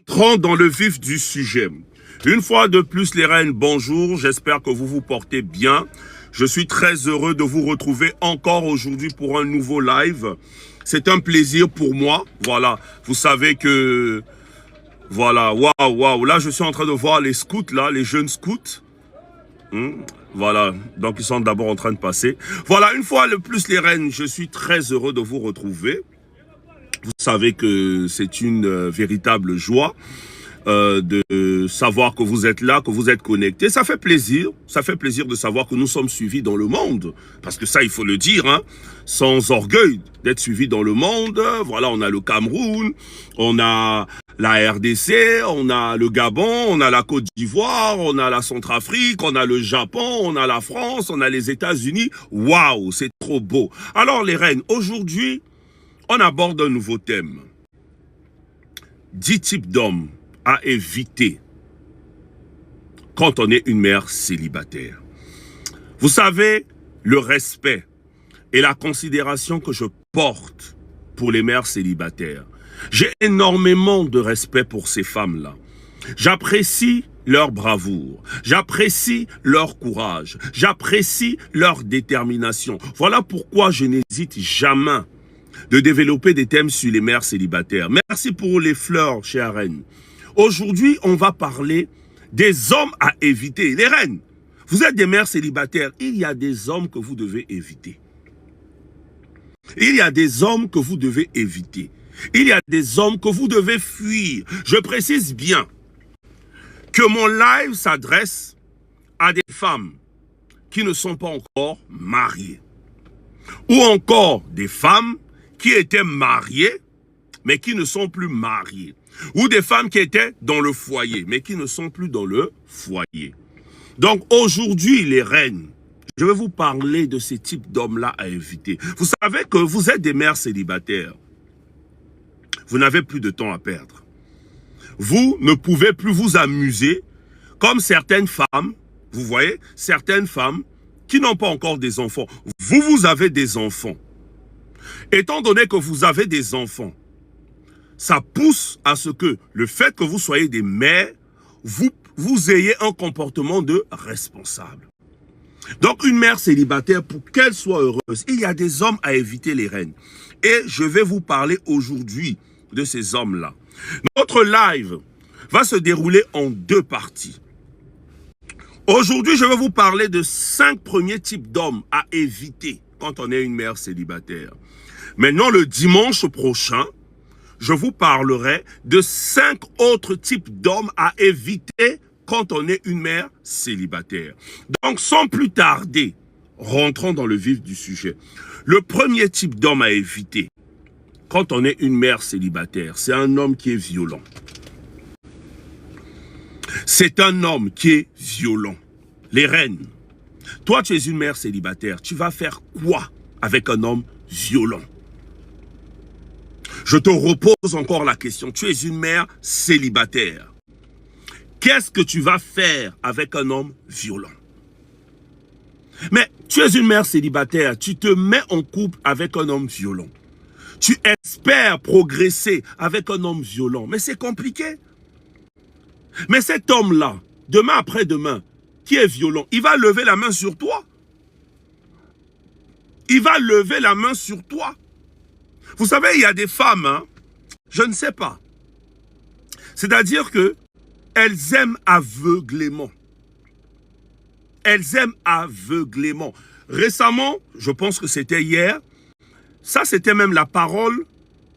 Entrons dans le vif du sujet. Une fois de plus, les reines, bonjour. J'espère que vous vous portez bien. Je suis très heureux de vous retrouver encore aujourd'hui pour un nouveau live. C'est un plaisir pour moi. Voilà, vous savez que... Voilà, waouh. Là, je suis en train de voir les scouts, là, les jeunes scouts. Voilà, donc ils sont d'abord en train de passer. Voilà, une fois de plus, les reines, je suis très heureux de vous retrouver. Vous savez que c'est une véritable joie de savoir que vous êtes là, que vous êtes connectés. Ça fait plaisir de savoir que nous sommes suivis dans le monde. Parce que ça, il faut le dire, hein, sans orgueil d'être suivis dans le monde. Voilà, on a le Cameroun, on a la RDC, on a le Gabon, on a la Côte d'Ivoire, on a la Centrafrique, on a le Japon, on a la France, on a les États-Unis. Waouh, c'est trop beau. Alors les reines, aujourd'hui, on aborde un nouveau thème. 10 types d'hommes à éviter quand on est une mère célibataire. Vous savez, le respect et la considération que je porte pour les mères célibataires. J'ai énormément de respect pour ces femmes-là. J'apprécie leur bravoure, j'apprécie leur courage, j'apprécie leur détermination. Voilà pourquoi je n'hésite jamais de développer des thèmes sur les mères célibataires. Merci pour les fleurs, chère reine. Aujourd'hui, on va parler des hommes à éviter. Les reines, vous êtes des mères célibataires. Il y a des hommes que vous devez éviter. Il y a des hommes que vous devez éviter. Il y a des hommes que vous devez fuir. Je précise bien que mon live s'adresse à des femmes qui ne sont pas encore mariées. Ou encore des femmes qui étaient mariées, mais qui ne sont plus mariées. Ou des femmes qui étaient dans le foyer, mais qui ne sont plus dans le foyer. Donc aujourd'hui, les reines, je vais vous parler de ces types d'hommes-là à éviter. Vous savez que vous êtes des mères célibataires. Vous n'avez plus de temps à perdre. Vous ne pouvez plus vous amuser comme certaines femmes, vous voyez, certaines femmes qui n'ont pas encore des enfants. Vous avez des enfants. Étant donné que vous avez des enfants, ça pousse à ce que le fait que vous soyez des mères, vous ayez un comportement de responsable. Donc une mère célibataire, pour qu'elle soit heureuse, il y a des hommes à éviter, les reines. Et je vais vous parler aujourd'hui de ces hommes-là. Notre live va se dérouler en 2 parties. Aujourd'hui, je vais vous parler de 5 premiers types d'hommes à éviter quand on est une mère célibataire. Maintenant, le dimanche prochain, je vous parlerai de 5 autres types d'hommes à éviter quand on est une mère célibataire. Donc, sans plus tarder, rentrons dans le vif du sujet. Le premier type d'homme à éviter quand on est une mère célibataire, c'est un homme qui est violent. C'est un homme qui est violent. Les reines, toi tu es une mère célibataire, tu vas faire quoi avec un homme violent? Je te repose encore la question. Tu es une mère célibataire. Qu'est-ce que tu vas faire avec un homme violent? Mais tu es une mère célibataire. Tu te mets en couple avec un homme violent. Tu espères progresser avec un homme violent. Mais c'est compliqué. Mais cet homme-là, demain après-demain, qui est violent, il va lever la main sur toi. Il va lever la main sur toi. Vous savez, il y a des femmes, hein, je ne sais pas. C'est-à-dire que elles aiment aveuglément. Elles aiment aveuglément. Récemment, je pense que c'était hier, ça c'était même la parole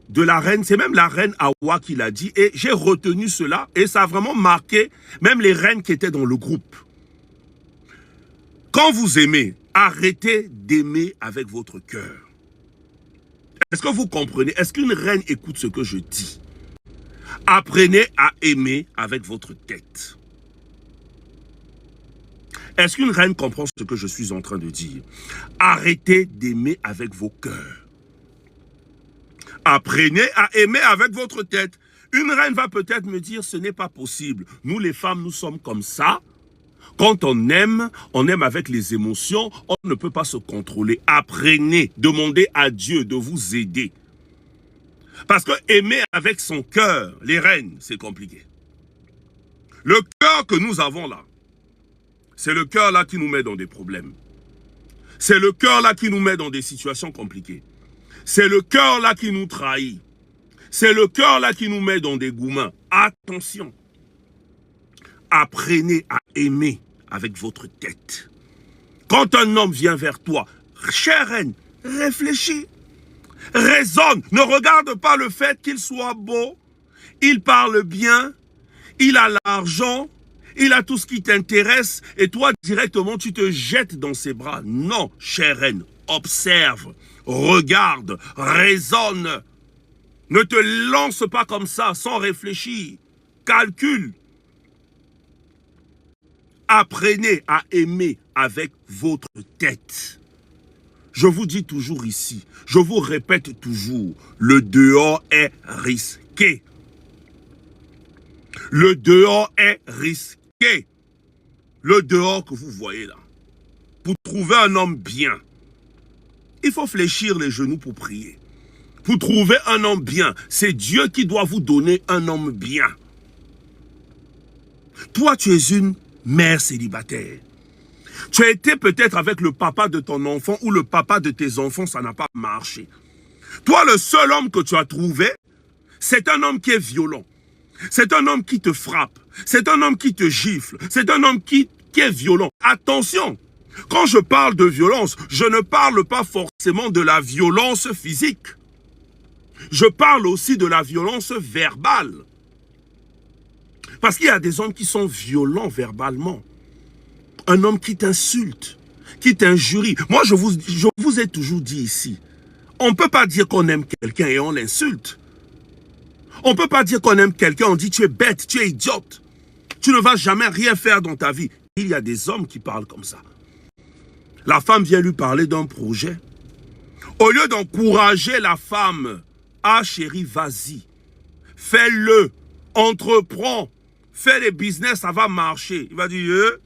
de la reine, c'est même la reine Hawa qui l'a dit, et j'ai retenu cela, et ça a vraiment marqué même les reines qui étaient dans le groupe. Quand vous aimez, arrêtez d'aimer avec votre cœur. Est-ce que vous comprenez? Est-ce qu'une reine écoute ce que je dis? Apprenez à aimer avec votre tête. Est-ce qu'une reine comprend ce que je suis en train de dire? Arrêtez d'aimer avec vos cœurs. Apprenez à aimer avec votre tête. Une reine va peut-être me dire, ce n'est pas possible. Nous les femmes, nous sommes comme ça. Quand on aime avec les émotions, on ne peut pas se contrôler. Apprenez, demandez à Dieu de vous aider. Parce que aimer avec son cœur, les reines, c'est compliqué. Le cœur que nous avons là, c'est le cœur là qui nous met dans des problèmes. C'est le cœur là qui nous met dans des situations compliquées. C'est le cœur là qui nous trahit. C'est le cœur là qui nous met dans des gourmands. Attention. Apprenez à aimer avec votre tête. Quand un homme vient vers toi, chère reine, réfléchis. Raisonne. Ne regarde pas le fait qu'il soit beau. Il parle bien. Il a l'argent. Il a tout ce qui t'intéresse. Et toi, directement, tu te jettes dans ses bras. Non, chère reine, observe, regarde, raisonne. Ne te lance pas comme ça, sans réfléchir. Calcule. Apprenez à aimer avec votre tête. Je vous dis toujours ici, je vous répète toujours, le dehors est risqué. Le dehors est risqué. Le dehors que vous voyez là. Pour trouver un homme bien, il faut fléchir les genoux pour prier. Pour trouver un homme bien, c'est Dieu qui doit vous donner un homme bien. Toi, tu es une mère célibataire. Tu as été peut-être avec le papa de ton enfant ou le papa de tes enfants, ça n'a pas marché. Toi, le seul homme que tu as trouvé, c'est un homme qui est violent. C'est un homme qui te frappe. C'est un homme qui te gifle. C'est un homme qui est violent. Attention, quand je parle de violence, je ne parle pas forcément de la violence physique. Je parle aussi de la violence verbale. Parce qu'il y a des hommes qui sont violents verbalement. Un homme qui t'insulte, qui t'injurie. Moi, je vous ai toujours dit ici, on ne peut pas dire qu'on aime quelqu'un et on l'insulte. On ne peut pas dire qu'on aime quelqu'un, on dit tu es bête, tu es idiote. Tu ne vas jamais rien faire dans ta vie. Il y a des hommes qui parlent comme ça. La femme vient lui parler d'un projet. Au lieu d'encourager la femme, ah chérie, vas-y, fais-le, entreprends, fais les business, ça va marcher. Il va dire,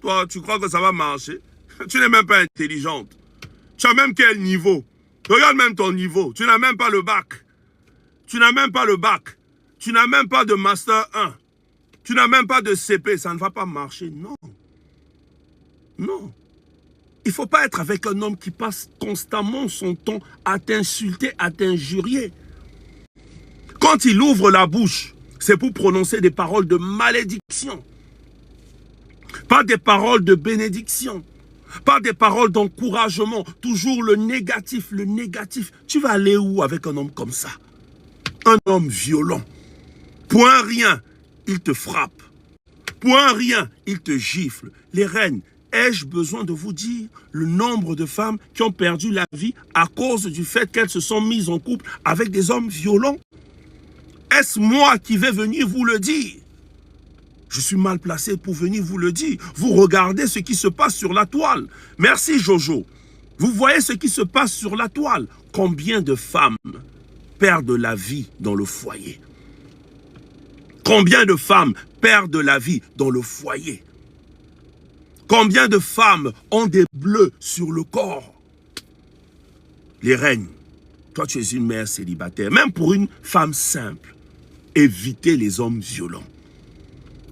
toi, tu crois que ça va marcher? Tu n'es même pas intelligente. Tu as même quel niveau? Regarde même ton niveau. Tu n'as même pas le bac. Tu n'as même pas le bac. Tu n'as même pas de Master 1. Tu n'as même pas de CP. Ça ne va pas marcher. Non. Non. Il ne faut pas être avec un homme qui passe constamment son temps à t'insulter, à t'injurier. Quand il ouvre la bouche, c'est pour prononcer des paroles de malédiction. Pas des paroles de bénédiction. Pas des paroles d'encouragement. Toujours le négatif, le négatif. Tu vas aller où avec un homme comme ça? Un homme violent. Pour un rien, il te frappe. Pour un rien, il te gifle. Les reines, ai-je besoin de vous dire le nombre de femmes qui ont perdu la vie à cause du fait qu'elles se sont mises en couple avec des hommes violents? Est-ce moi qui vais venir vous le dire? Je suis mal placé pour venir vous le dire. Vous regardez ce qui se passe sur la toile. Merci Jojo. Vous voyez ce qui se passe sur la toile. Combien de femmes perdent la vie dans le foyer? Combien de femmes perdent la vie dans le foyer? Combien de femmes ont des bleus sur le corps? Les reines, toi tu es une mère célibataire. Même pour une femme simple, évitez les hommes violents.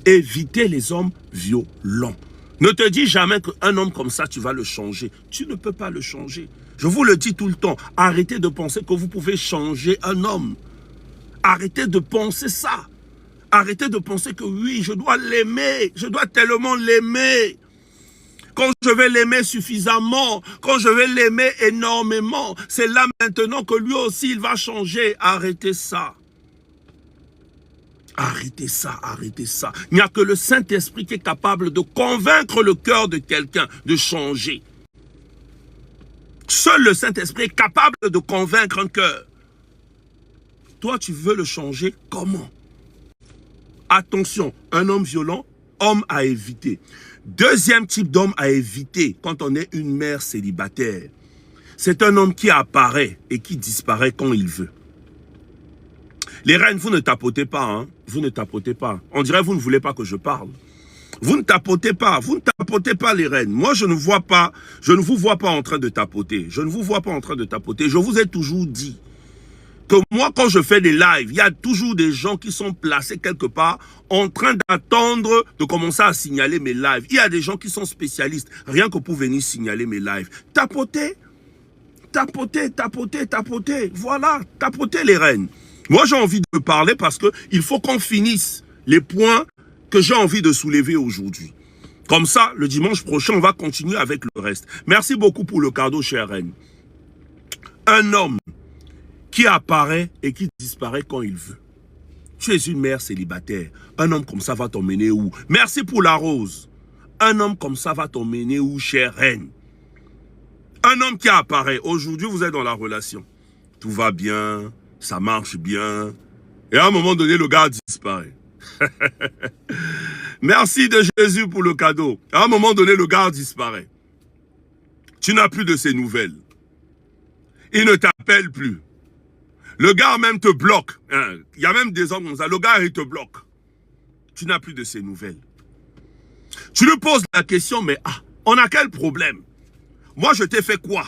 Évitez les hommes violents. Ne te dis jamais qu'un homme comme ça, tu vas le changer. Tu ne peux pas le changer. Je vous le dis tout le temps. Arrêtez de penser que vous pouvez changer un homme. Arrêtez de penser ça. Arrêtez de penser que oui, je dois l'aimer. Je dois tellement l'aimer. Quand je vais l'aimer suffisamment, quand je vais l'aimer énormément, c'est là maintenant que lui aussi, il va changer. Arrêtez ça. Arrêtez ça, arrêtez ça. Il n'y a que le Saint-Esprit qui est capable de convaincre le cœur de quelqu'un de changer. Seul le Saint-Esprit est capable de convaincre un cœur. Toi, tu veux le changer comment? Attention, un homme violent, homme à éviter. Deuxième type d'homme à éviter quand on est une mère célibataire. C'est un homme qui apparaît et qui disparaît quand il veut. Les reines, vous ne tapotez pas, hein? Vous ne tapotez pas. On dirait que vous ne voulez pas que je parle. Vous ne tapotez pas, les reines. Moi, je ne vous vois pas en train de tapoter. Je ne vous vois pas en train de tapoter. Je vous ai toujours dit, que moi, quand je fais des lives, il y a toujours des gens qui sont placés quelque part en train d'attendre de commencer à signaler mes lives. Il y a des gens qui sont spécialistes, rien que pour venir signaler mes lives. Tapotez, tapotez, tapotez, tapotez. Voilà, tapotez les reines. Moi, j'ai envie de parler parce qu'il faut qu'on finisse les points que j'ai envie de soulever aujourd'hui. Comme ça, le dimanche prochain, on va continuer avec le reste. Merci beaucoup pour le cadeau, chère reine. Un homme qui apparaît et qui disparaît quand il veut. Tu es une mère célibataire. Un homme comme ça va t'emmener où? Merci pour la rose. Un homme comme ça va t'emmener où, chère reine? Un homme qui apparaît. Aujourd'hui, vous êtes dans la relation. Tout va bien, ça marche bien. Et à un moment donné, le gars disparaît. Merci de Jésus pour le cadeau. À un moment donné, le gars disparaît. Tu n'as plus de ses nouvelles. Il ne t'appelle plus. Le gars même te bloque. Il y a même des hommes comme ça. Le gars, il te bloque. Tu n'as plus de ses nouvelles. Tu lui poses la question, mais on a quel problème? Moi, je t'ai fait quoi?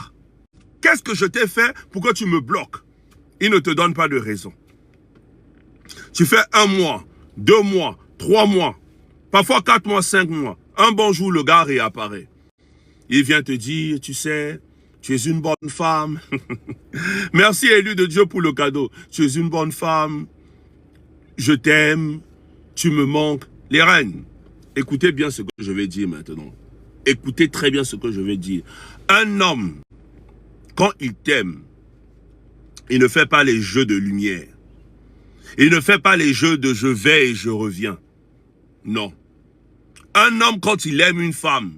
Qu'est-ce que je t'ai fait pour que tu me bloques? Il ne te donne pas de raison. Tu fais 1 mois, 2 mois, 3 mois, parfois 4 mois, 5 mois. Un bon jour, le gars réapparaît. Il vient te dire, tu sais, tu es une bonne femme. Merci, élu de Dieu, pour le cadeau. Tu es une bonne femme. Je t'aime. Tu me manques. Les reines, écoutez bien ce que je vais dire maintenant. Écoutez très bien ce que je vais dire. Un homme, quand il t'aime, il ne fait pas les jeux de lumière. Il ne fait pas les jeux de je vais et je reviens. Non. Un homme, quand il aime une femme,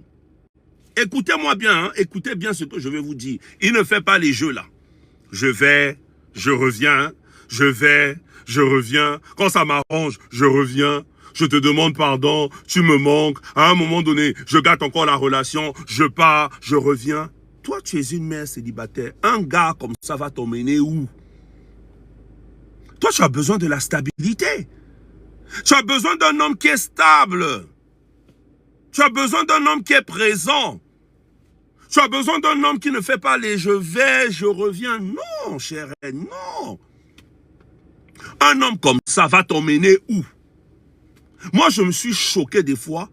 écoutez-moi bien, hein, écoutez bien ce que je vais vous dire. Il ne fait pas les jeux là. Je vais, je reviens, je vais, je reviens. Quand ça m'arrange, je reviens. Je te demande pardon, tu me manques. À un moment donné, je gâte encore la relation, je pars, je reviens. Toi, tu es une mère célibataire. Un gars comme ça va t'emmener où? Toi, tu as besoin de la stabilité. Tu as besoin d'un homme qui est stable. Tu as besoin d'un homme qui est présent. Tu as besoin d'un homme qui ne fait pas les je vais, je reviens. Non, chère reine, non. Un homme comme ça va t'emmener où? Moi, je me suis choqué des fois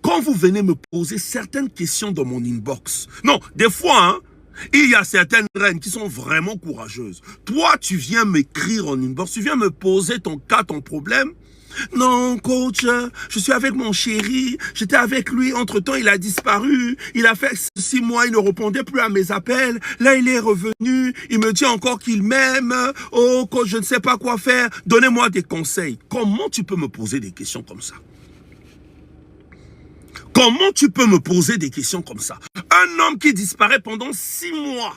quand vous venez me poser certaines questions dans mon inbox. Non, des fois, hein, il y a certaines reines qui sont vraiment courageuses. Toi, tu viens m'écrire en inbox, tu viens me poser ton cas, ton problème. Non, coach, je suis avec mon chéri, j'étais avec lui, entre-temps, il a disparu, il a fait 6 mois, il ne répondait plus à mes appels, là, il est revenu, il me dit encore qu'il m'aime, oh, coach, je ne sais pas quoi faire, donnez-moi des conseils. Comment tu peux me poser des questions comme ça? Comment tu peux me poser des questions comme ça? Un homme qui disparaît pendant 6 mois,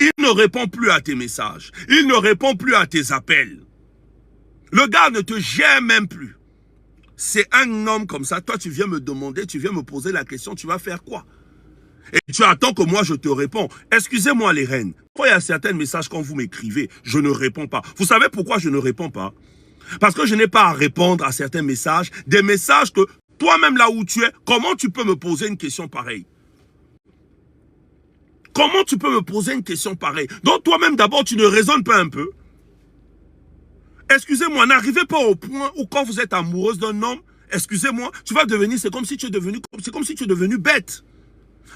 il ne répond plus à tes messages, il ne répond plus à tes appels. Le gars ne te gère même plus. C'est un homme comme ça. Toi, tu viens me demander, tu viens me poser la question, tu vas faire quoi? Et tu attends que moi, je te réponds. Excusez-moi, les reines. Quand il y a certains messages, quand vous m'écrivez, je ne réponds pas. Vous savez pourquoi je ne réponds pas? Parce que je n'ai pas à répondre à certains messages. Des messages que toi-même, là où tu es, comment tu peux me poser une question pareille? Comment tu peux me poser une question pareille? Donc, toi-même, d'abord, tu ne raisonnes pas un peu? Excusez-moi, n'arrivez pas au point où quand vous êtes amoureuse d'un homme, excusez-moi, tu vas devenir, c'est comme si tu es devenu bête.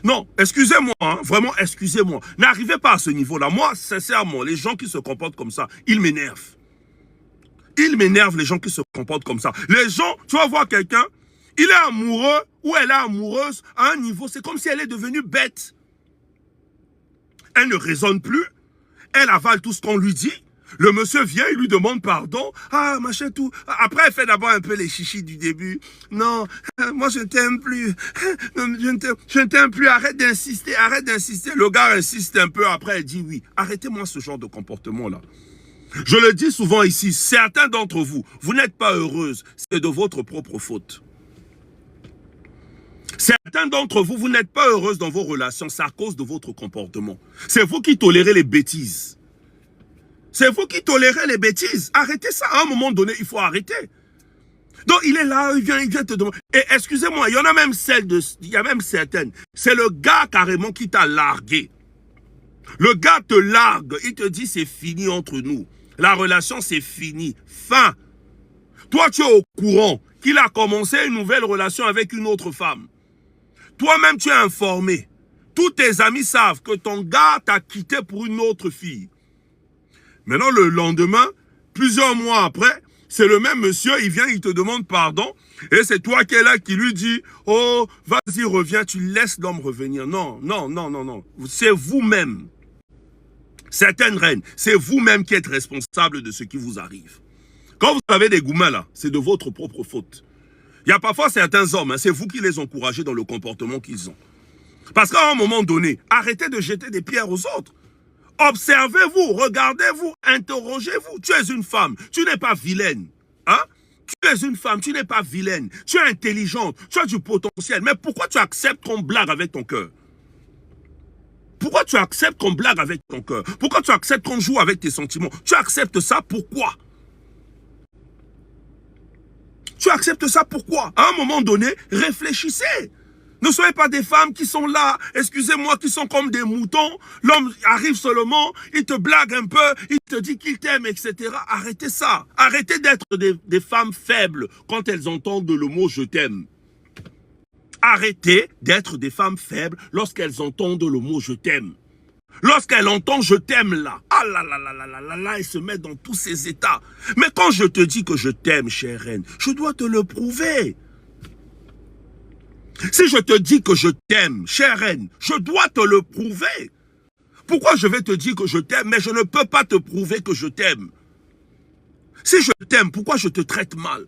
Non, excusez-moi, hein, vraiment, excusez-moi. N'arrivez pas à ce niveau-là. Moi, sincèrement, les gens qui se comportent comme ça, ils m'énervent. Ils m'énervent, les gens qui se comportent comme ça. Les gens, tu vas voir quelqu'un, il est amoureux ou elle est amoureuse à un niveau, c'est comme si elle est devenue bête. Elle ne raisonne plus, elle avale tout ce qu'on lui dit. Le monsieur vient, il lui demande pardon. Ah, machin, tout. Après, elle fait d'abord un peu les chichis du début. Non, moi, je ne t'aime plus. Je ne t'aime plus. Arrête d'insister, arrête d'insister. Le gars insiste un peu. Après, elle dit oui. Arrêtez-moi ce genre de comportement-là. Je le dis souvent ici. Certains d'entre vous, vous n'êtes pas heureuses. C'est de votre propre faute. Certains d'entre vous, vous n'êtes pas heureuses dans vos relations. C'est à cause de votre comportement. C'est vous qui tolérez les bêtises. C'est vous qui tolérez les bêtises. Arrêtez ça. À un moment donné, il faut arrêter. Donc, il est là, il vient te demander. Et excusez-moi, il y en a même certaines. C'est le gars carrément qui t'a largué. Le gars te largue, il te dit c'est fini entre nous. La relation c'est fini, fin. Toi tu es au courant qu'il a commencé une nouvelle relation avec une autre femme. Toi-même tu es informé. Tous tes amis savent que ton gars t'a quitté pour une autre fille. Maintenant le lendemain, plusieurs mois après, c'est le même monsieur, il vient, il te demande pardon. Et c'est toi qui es là qui lui dit, oh, vas-y, reviens, tu laisses l'homme revenir. Non, non, non, non, non. C'est vous-même. Certaines reines, c'est vous-même qui êtes responsable de ce qui vous arrive. Quand vous avez des goumins là, c'est de votre propre faute. Il y a parfois certains hommes, hein, c'est vous qui les encouragez dans le comportement qu'ils ont. Parce qu'à un moment donné, arrêtez de jeter des pierres aux autres. Observez-vous, regardez-vous, interrogez-vous. Tu es une femme, tu n'es pas vilaine. Hein? Tu es une femme, tu n'es pas vilaine. Tu es intelligente, tu as du potentiel. Mais pourquoi tu acceptes qu'on blague avec ton cœur? Pourquoi tu acceptes qu'on blague avec ton cœur? Pourquoi tu acceptes qu'on joue avec tes sentiments? Tu acceptes ça pourquoi? Tu acceptes ça pourquoi? À un moment donné, réfléchissez. Ne soyez pas des femmes qui sont là, excusez-moi, qui sont comme des moutons. L'homme arrive seulement, il te blague un peu, il te dit qu'il t'aime, etc. Arrêtez ça. Arrêtez d'être des femmes faibles quand elles entendent le mot « je t'aime ». Arrêtez d'être des femmes faibles lorsqu'elles entendent le mot « je t'aime ». Lorsqu'elle entend « je t'aime » là, ah là là là là là là là, elle se met dans tous ses états. Mais quand je te dis que je t'aime, chère reine, je dois te le prouver. Si je te dis que je t'aime, chère reine, je dois te le prouver. Pourquoi je vais te dire que je t'aime, mais je ne peux pas te prouver que je t'aime? Si je t'aime, pourquoi je te traite mal?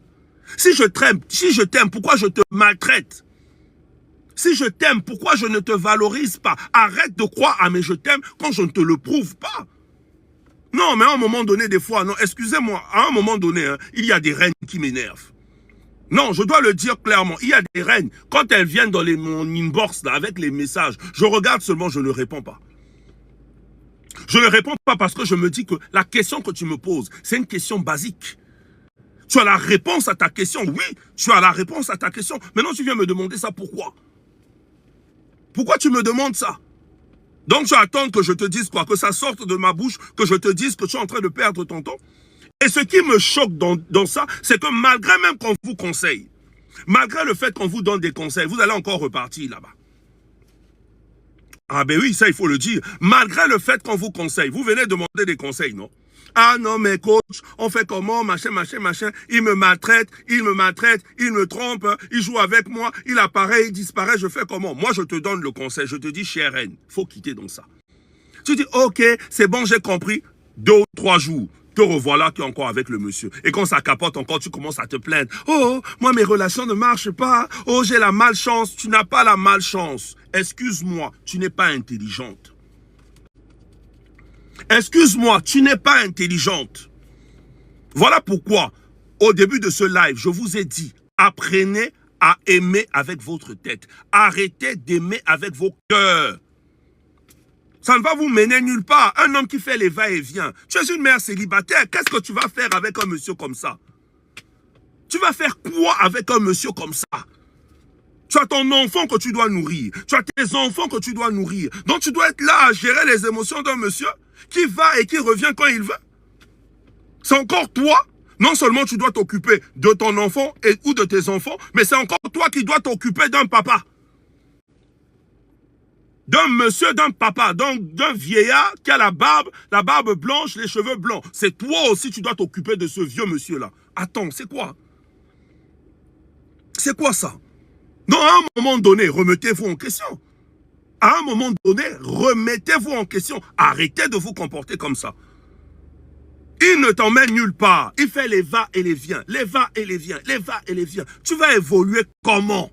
Si je t'aime, pourquoi je te maltraite? Si je t'aime, pourquoi je ne te valorise pas? Arrête de croire à mes je t'aime quand je ne te le prouve pas. Non, mais à un moment donné, des fois, non, excusez-moi, à un moment donné, hein, il y a des reines qui m'énervent. Non, je dois le dire clairement, il y a des reines, quand elles viennent dans mon inbox là, avec les messages, je regarde seulement, je ne réponds pas. Je ne réponds pas parce que je me dis que la question que tu me poses, c'est une question basique. Tu as la réponse à ta question, oui, tu as la réponse à ta question. Maintenant, tu viens me demander ça, pourquoi? Pourquoi tu me demandes ça? Donc, tu attends que je te dise quoi? Que ça sorte de ma bouche, que je te dise que tu es en train de perdre ton temps? Et ce qui me choque dans ça, c'est que malgré même qu'on vous conseille, malgré le fait qu'on vous donne des conseils, vous allez encore repartir là-bas. Ah ben oui, ça il faut le dire. Malgré le fait qu'on vous conseille, vous venez demander des conseils, non? Ah non mais coach, on fait comment, machin, machin, machin, il me maltraite, il me trompe, il joue avec moi, il apparaît, il disparaît, je fais comment? Moi je te donne le conseil, je te dis chère reine, faut quitter donc ça. Tu dis ok, c'est bon, j'ai compris, 2 ou 3 jours. Te revoilà, tu es encore avec le monsieur. Et quand ça capote encore, tu commences à te plaindre. Oh, moi, mes relations ne marchent pas. Oh, j'ai la malchance. Tu n'as pas la malchance. Excuse-moi, tu n'es pas intelligente. Excuse-moi, tu n'es pas intelligente. Voilà pourquoi, au début de ce live, je vous ai dit, apprenez à aimer avec votre tête. Arrêtez d'aimer avec vos cœurs. Ça ne va vous mener nulle part. Un homme qui fait les va-et-vient. Tu es une mère célibataire. Qu'est-ce que tu vas faire avec un monsieur comme ça? Tu vas faire quoi avec un monsieur comme ça? Tu as ton enfant que tu dois nourrir. Tu as tes enfants que tu dois nourrir. Donc tu dois être là à gérer les émotions d'un monsieur qui va et qui revient quand il veut. C'est encore toi. Non seulement tu dois t'occuper de ton enfant ou de tes enfants, mais c'est encore toi qui dois t'occuper d'un papa. D'un monsieur, d'un papa, d'un vieillard qui a la barbe blanche, les cheveux blancs. C'est toi aussi, tu dois t'occuper de ce vieux monsieur-là. Attends, c'est quoi? C'est quoi ça? Donc, à un moment donné, remettez-vous en question. À un moment donné, remettez-vous en question. Arrêtez de vous comporter comme ça. Il ne t'emmène nulle part. Il fait les va et les viens. Les va et les viens. Les va et les viens. Tu vas évoluer comment?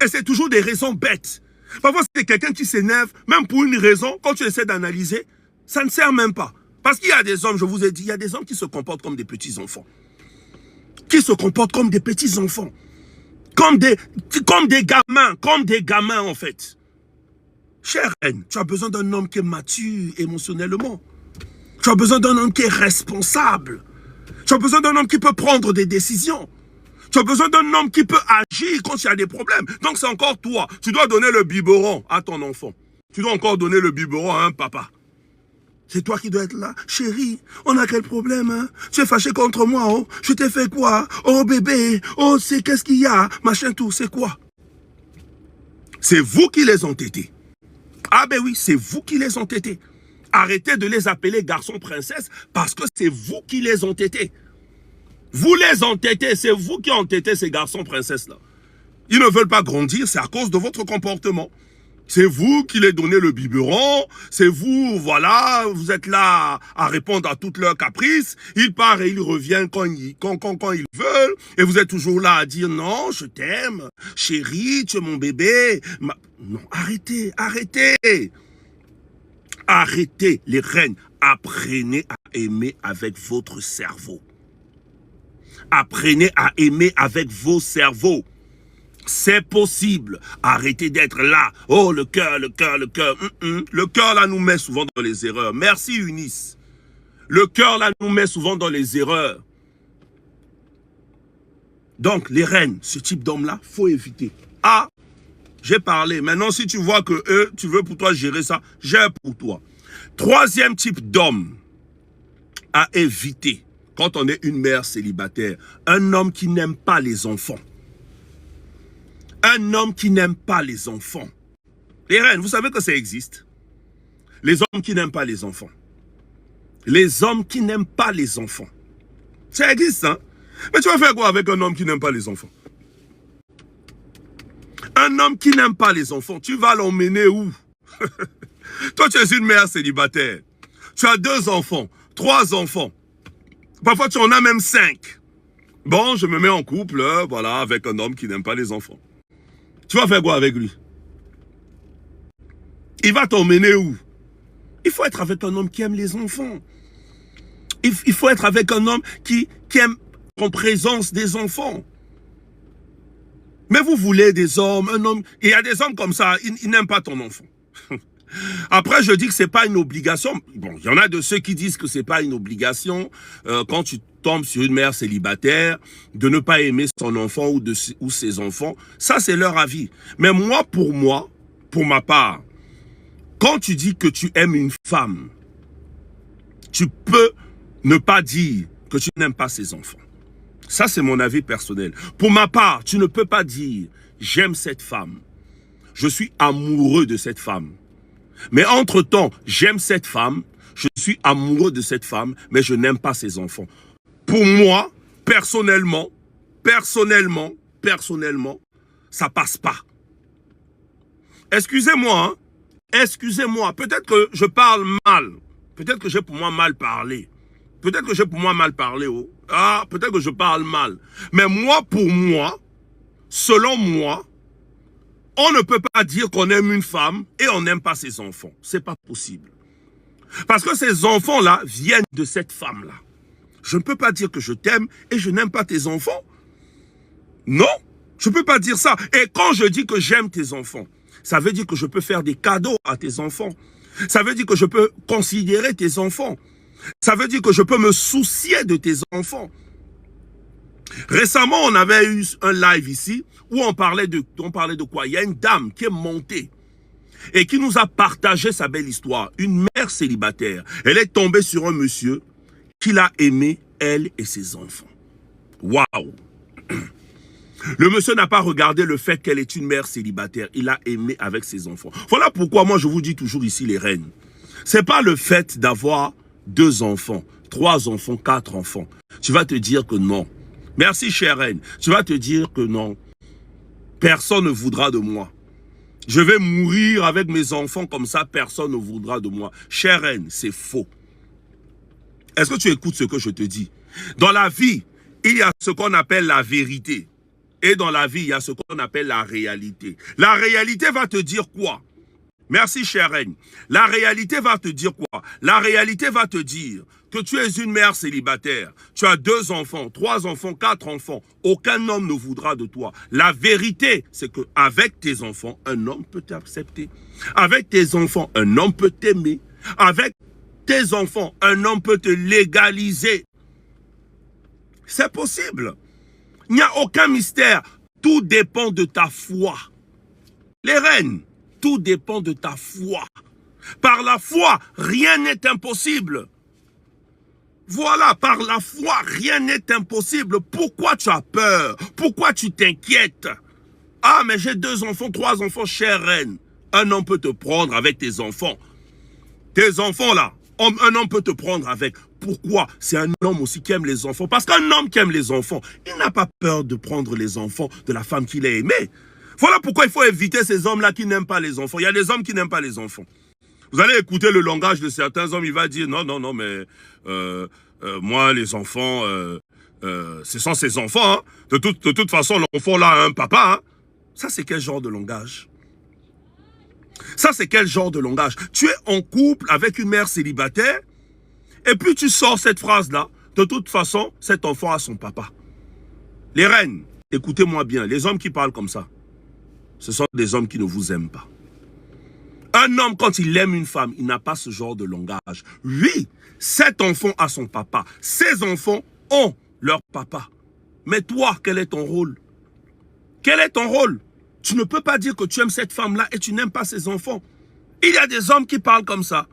Et c'est toujours des raisons bêtes. Parfois, c'est quelqu'un qui s'énerve, même pour une raison, quand tu essaies d'analyser, ça ne sert même pas. Parce qu'il y a des hommes, je vous ai dit, il y a des hommes qui se comportent comme des petits-enfants. Qui se comportent comme des petits-enfants. Comme des gamins en fait. Chère reine, tu as besoin d'un homme qui est mature émotionnellement. Tu as besoin d'un homme qui est responsable. Tu as besoin d'un homme qui peut prendre des décisions. Tu as besoin d'un homme qui peut agir quand il y a des problèmes. Donc c'est encore toi. Tu dois donner le biberon à ton enfant. Tu dois encore donner le biberon à un papa. C'est toi qui dois être là. Chérie, on a quel problème, hein? Tu es fâché contre moi, oh? Je t'ai fait quoi? Oh bébé, oh c'est qu'est-ce qu'il y a? Machin tout, c'est quoi? C'est vous qui les entêtez. Ah ben oui, c'est vous qui les entêtez. Arrêtez de les appeler garçons princesses parce que c'est vous qui les entêtez. Vous les entêtez, c'est vous qui entêtez ces garçons princesses-là. Ils ne veulent pas grandir, c'est à cause de votre comportement. C'est vous qui les donnez le biberon, c'est vous, voilà, vous êtes là à répondre à toutes leurs caprices. Ils partent et ils reviennent quand ils veulent. Et vous êtes toujours là à dire non, je t'aime, chérie, tu es mon bébé. Non, arrêtez, arrêtez. Arrêtez les reines. Apprenez à aimer avec votre cerveau. Apprenez à aimer avec vos cerveaux. C'est possible. Arrêtez d'être là. Oh, le cœur, le cœur, le cœur. Le cœur, là, nous met souvent dans les erreurs. Merci, Eunice. Le cœur, là, nous met souvent dans les erreurs. Donc, les reines, ce type d'homme-là, faut éviter. Ah, j'ai parlé. Maintenant, si tu vois que eux, tu veux pour toi gérer ça, gère pour toi. Troisième type d'homme à éviter quand on est une mère célibataire. Un homme qui n'aime pas les enfants. Un homme qui n'aime pas les enfants. Les reines, vous savez que ça existe. Les hommes qui n'aiment pas les enfants. Les hommes qui n'aiment pas les enfants. Ça existe, hein? Mais tu vas faire quoi avec un homme qui n'aime pas les enfants? Un homme qui n'aime pas les enfants, tu vas l'emmener où? Toi, tu es une mère célibataire. Tu as 2 enfants, 3 enfants. Parfois, tu en as même 5. Bon, je me mets en couple, voilà, avec un homme qui n'aime pas les enfants. Tu vas faire quoi avec lui? Il va t'emmener où? Il faut être avec un homme qui aime les enfants. Il faut être avec un homme qui aime en présence des enfants. Mais vous voulez des hommes, un homme... Il y a des hommes comme ça, ils n'aiment pas ton enfant. Après, je dis que c'est pas une obligation. Bon, il y en a de ceux qui disent que c'est pas une obligation quand tu tombes sur une mère célibataire de ne pas aimer son enfant ou ses enfants. Ça, c'est leur avis. Mais moi, pour ma part, quand tu dis que tu aimes une femme, tu peux ne pas dire que tu n'aimes pas ses enfants. Ça, c'est mon avis personnel. Pour ma part, tu ne peux pas dire « j'aime cette femme, je suis amoureux de cette femme ». Mais entre-temps, j'aime cette femme, je suis amoureux de cette femme, mais je n'aime pas ses enfants. Pour moi, personnellement, ça passe pas. Excusez-moi, hein? Excusez-moi, peut-être que je parle mal. Peut-être que j'ai pour moi mal parlé. Peut-être que j'ai pour moi mal parlé. Oh. Ah, peut-être que je parle mal. Mais moi, pour moi, selon moi, on ne peut pas dire qu'on aime une femme et on n'aime pas ses enfants. C'est pas possible. Parce que ces enfants-là viennent de cette femme-là. Je ne peux pas dire que je t'aime et je n'aime pas tes enfants. Non, je ne peux pas dire ça. Et quand je dis que j'aime tes enfants, ça veut dire que je peux faire des cadeaux à tes enfants. Ça veut dire que je peux considérer tes enfants. Ça veut dire que je peux me soucier de tes enfants. Récemment, on avait eu un live ici où on parlait de quoi? Il y a une dame qui est montée et qui nous a partagé sa belle histoire. Une mère célibataire. Elle est tombée sur un monsieur qui l'a aimé, elle et ses enfants. Waouh! Le monsieur n'a pas regardé le fait qu'elle est une mère célibataire. Il l'a aimé avec ses enfants. Voilà pourquoi moi je vous dis toujours ici les reines. C'est pas le fait d'avoir 2 enfants, 3 enfants, 4 enfants. Tu vas te dire que non. Merci chère reine. Tu vas te dire que non. Personne ne voudra de moi. Je vais mourir avec mes enfants comme ça, personne ne voudra de moi. Chère reine, c'est faux. Est-ce que tu écoutes ce que je te dis? Dans la vie, il y a ce qu'on appelle la vérité. Et dans la vie, il y a ce qu'on appelle la réalité. La réalité va te dire quoi? Merci, chère reine. La réalité va te dire quoi? La réalité va te dire que tu es une mère célibataire. Tu as 2 enfants, 3 enfants, 4 enfants. Aucun homme ne voudra de toi. La vérité, c'est qu'avec tes enfants, un homme peut t'accepter. Avec tes enfants, un homme peut t'aimer. Avec tes enfants, un homme peut te légaliser. C'est possible. Il n'y a aucun mystère. Tout dépend de ta foi. Les reines, Tout dépend de ta foi. Par la foi, rien n'est impossible. Voilà, par la foi, rien n'est impossible. Pourquoi tu as peur? Pourquoi tu t'inquiètes? Ah, mais j'ai 2 enfants, 3 enfants, chère reine. Un homme peut te prendre avec tes enfants. Tes enfants là, un homme peut te prendre avec. Pourquoi? C'est un homme aussi qui aime les enfants. Parce qu'un homme qui aime les enfants, il n'a pas peur de prendre les enfants de la femme qu'il a aimée. Voilà pourquoi il faut éviter ces hommes-là qui n'aiment pas les enfants. Il y a des hommes qui n'aiment pas les enfants. Vous allez écouter le langage de certains hommes, il va dire non, non, non, mais moi, les enfants, ce sont ses enfants. Hein. De toute façon, l'enfant là a un papa. Hein. Ça, c'est quel genre de langage? Ça, c'est quel genre de langage? Tu es en couple avec une mère célibataire et puis tu sors cette phrase-là. De toute façon, cet enfant a son papa. Les reines, écoutez-moi bien, les hommes qui parlent comme ça, ce sont des hommes qui ne vous aiment pas. Un homme, quand il aime une femme, il n'a pas ce genre de langage. Oui, cet enfant a son papa. Ces enfants ont leur papa. Mais toi, quel est ton rôle? Quel est ton rôle? Tu ne peux pas dire que tu aimes cette femme-là et tu n'aimes pas ses enfants. Il y a des hommes qui parlent comme ça.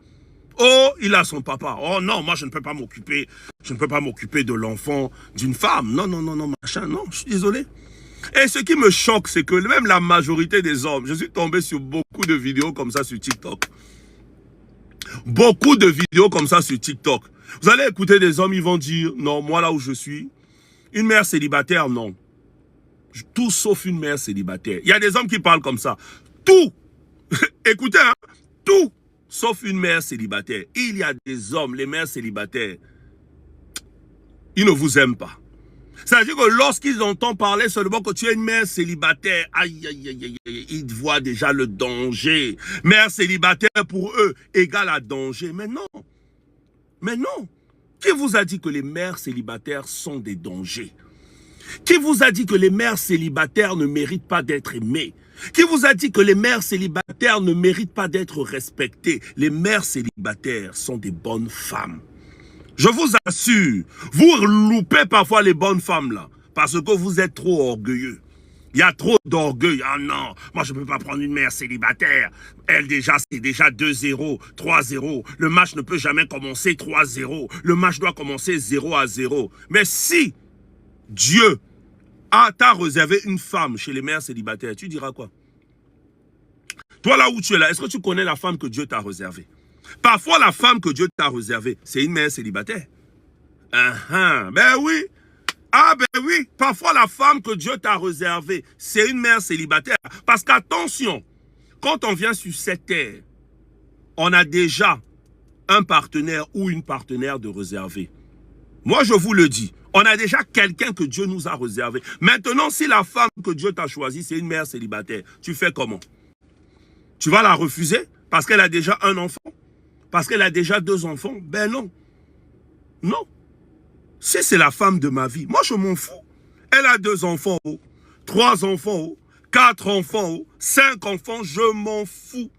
Oh, il a son papa. Oh non, moi je ne peux pas m'occuper. Je ne peux pas m'occuper de l'enfant d'une femme. Non, non, non, non, machin. Non, je suis désolé. Et ce qui me choque, c'est que même la majorité des hommes, je suis tombé sur beaucoup de vidéos comme ça sur TikTok. Beaucoup de vidéos comme ça sur TikTok. Vous allez écouter des hommes, ils vont dire, non, moi là où je suis, une mère célibataire, non. Tout sauf une mère célibataire. Il y a des hommes qui parlent comme ça. Tout, écoutez, hein, tout sauf une mère célibataire. Il y a des hommes, les mères célibataires, ils ne vous aiment pas. C'est-à-dire que lorsqu'ils entendent parler seulement que tu es une mère célibataire, aïe, aïe, aïe, aïe, ils voient déjà le danger. Mère célibataire pour eux égale à danger. Mais non. Mais non. Qui vous a dit que les mères célibataires sont des dangers? Qui vous a dit que les mères célibataires ne méritent pas d'être aimées? Qui vous a dit que les mères célibataires ne méritent pas d'être respectées? Les mères célibataires sont des bonnes femmes. Je vous assure, vous loupez parfois les bonnes femmes là, parce que vous êtes trop orgueilleux. Il y a trop d'orgueil. Ah non, moi je ne peux pas prendre une mère célibataire. Elle déjà, c'est déjà 2-0, 3-0. Le match ne peut jamais commencer 3-0. Le match doit commencer 0-0. Mais si Dieu t'a réservé une femme chez les mères célibataires, tu diras quoi? Toi là où tu es là, est-ce que tu connais la femme que Dieu t'a réservée? Parfois, la femme que Dieu t'a réservée, c'est une mère célibataire. Ben oui. Ah ben oui. Parfois, la femme que Dieu t'a réservée, c'est une mère célibataire. Parce qu'attention, quand on vient sur cette terre, on a déjà un partenaire ou une partenaire de réservé. Moi, je vous le dis, on a déjà quelqu'un que Dieu nous a réservé. Maintenant, si la femme que Dieu t'a choisie, c'est une mère célibataire, tu fais comment? Tu vas la refuser parce qu'elle a déjà un enfant? Parce qu'elle a déjà 2 enfants? Ben non. Non. Si c'est la femme de ma vie, moi je m'en fous. Elle a 2 enfants, 3 enfants, 4 enfants, 5 enfants, je m'en fous.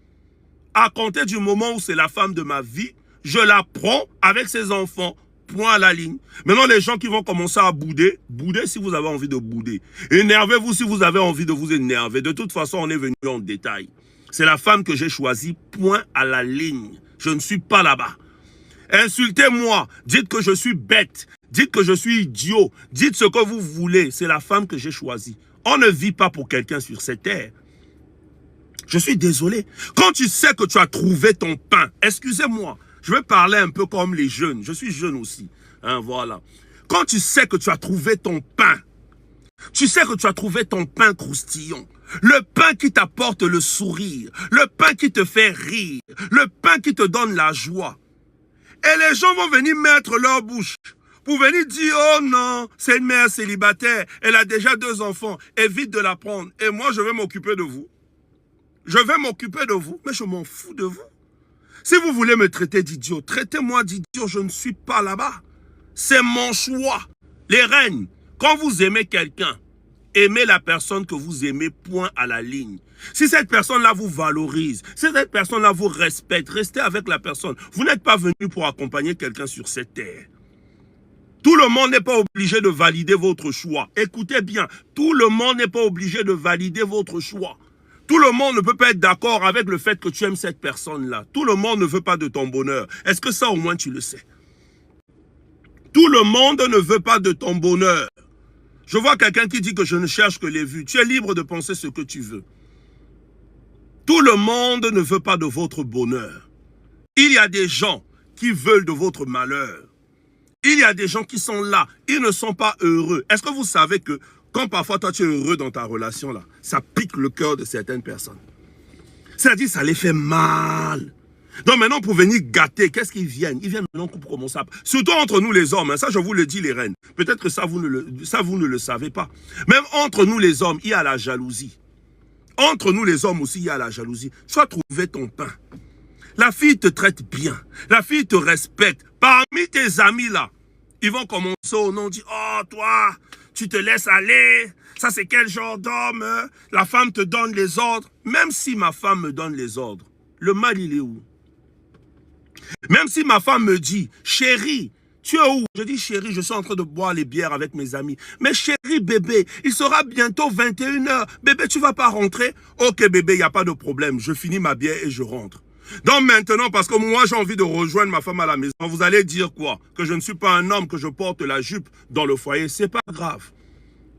À compter du moment où c'est la femme de ma vie, je la prends avec ses enfants, point à la ligne. Maintenant les gens qui vont commencer à bouder, boudez si vous avez envie de bouder. Énervez-vous si vous avez envie de vous énerver. De toute façon, on est venu en détail. C'est la femme que j'ai choisie, point à la ligne. Je ne suis pas là-bas. Insultez-moi, dites que je suis bête, dites que je suis idiot, dites ce que vous voulez. C'est la femme que j'ai choisie. On ne vit pas pour quelqu'un sur cette terre. Je suis désolé. Quand tu sais que tu as trouvé ton pain, excusez-moi, je vais parler un peu comme les jeunes. Je suis jeune aussi. Hein, voilà. Quand tu sais que tu as trouvé ton pain, tu sais que tu as trouvé ton pain croustillant. Le pain qui t'apporte le sourire, le pain qui te fait rire, le pain qui te donne la joie. Et les gens vont venir mettre leur bouche pour venir dire, oh non, c'est une mère célibataire, elle a déjà 2 enfants, évite de la prendre. Et moi, je vais m'occuper de vous. Je vais m'occuper de vous, mais je m'en fous de vous. Si vous voulez me traiter d'idiot, traitez-moi d'idiot, je ne suis pas là-bas. C'est mon choix. Les reines, quand vous aimez quelqu'un, aimez la personne que vous aimez, point à la ligne. Si cette personne-là vous valorise, si cette personne-là vous respecte, restez avec la personne. Vous n'êtes pas venu pour accompagner quelqu'un sur cette terre. Tout le monde n'est pas obligé de valider votre choix. Écoutez bien, tout le monde n'est pas obligé de valider votre choix. Tout le monde ne peut pas être d'accord avec le fait que tu aimes cette personne-là. Tout le monde ne veut pas de ton bonheur. Est-ce que ça, au moins, tu le sais? Tout le monde ne veut pas de ton bonheur. Je vois quelqu'un qui dit que je ne cherche que les vues. Tu es libre de penser ce que tu veux. Tout le monde ne veut pas de votre bonheur. Il y a des gens qui veulent de votre malheur. Il y a des gens qui sont là. Ils ne sont pas heureux. Est-ce que vous savez que quand parfois toi tu es heureux dans ta relation là, ça pique le cœur de certaines personnes. C'est-à-dire ça les fait mal. Donc maintenant pour venir gâter, qu'est-ce qu'ils viennent? Ils viennent maintenant couper comme ça. Surtout entre nous les hommes, hein, ça je vous le dis les reines. Peut-être que ça vous ne le savez pas. Même entre nous les hommes, il y a la jalousie. Entre nous les hommes aussi, il y a la jalousie. Tu vas trouver ton pain. La fille te traite bien. La fille te respecte. Parmi tes amis là, ils vont commencer au nom, dire, oh toi, tu te laisses aller. Ça c'est quel genre d'homme? La femme te donne les ordres. Même si ma femme me donne les ordres, le mal il est où? Même si ma femme me dit, chérie, tu es où? Je dis, chérie, je suis en train de boire les bières avec mes amis. Mais chérie, bébé, il sera bientôt 21 h. Bébé, tu vas pas rentrer? Ok, bébé, il n'y a pas de problème. Je finis ma bière et je rentre. Donc maintenant, parce que moi, j'ai envie de rejoindre ma femme à la maison, vous allez dire quoi? Que je ne suis pas un homme, que je porte la jupe dans le foyer. C'est pas grave.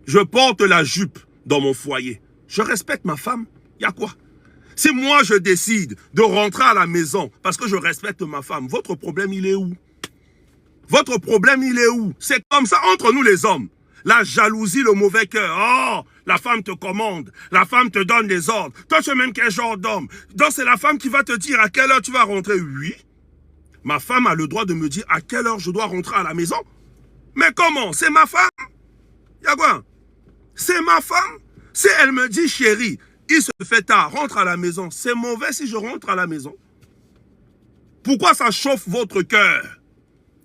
Je porte la jupe dans mon foyer. Je respecte ma femme. Il y a quoi? Si moi, je décide de rentrer à la maison parce que je respecte ma femme, votre problème, il est où? Votre problème, il est où? C'est comme ça entre nous les hommes. La jalousie, le mauvais cœur. Oh, la femme te commande. La femme te donne des ordres. Toi, tu es même quel genre d'homme? Donc, c'est la femme qui va te dire à quelle heure tu vas rentrer. Oui. Ma femme a le droit de me dire à quelle heure je dois rentrer à la maison. Mais comment? C'est ma femme. Il y a quoi? C'est ma femme. Si elle me dit, chérie, il se fait tard, rentre à la maison. C'est mauvais si je rentre à la maison. Pourquoi ça chauffe votre cœur?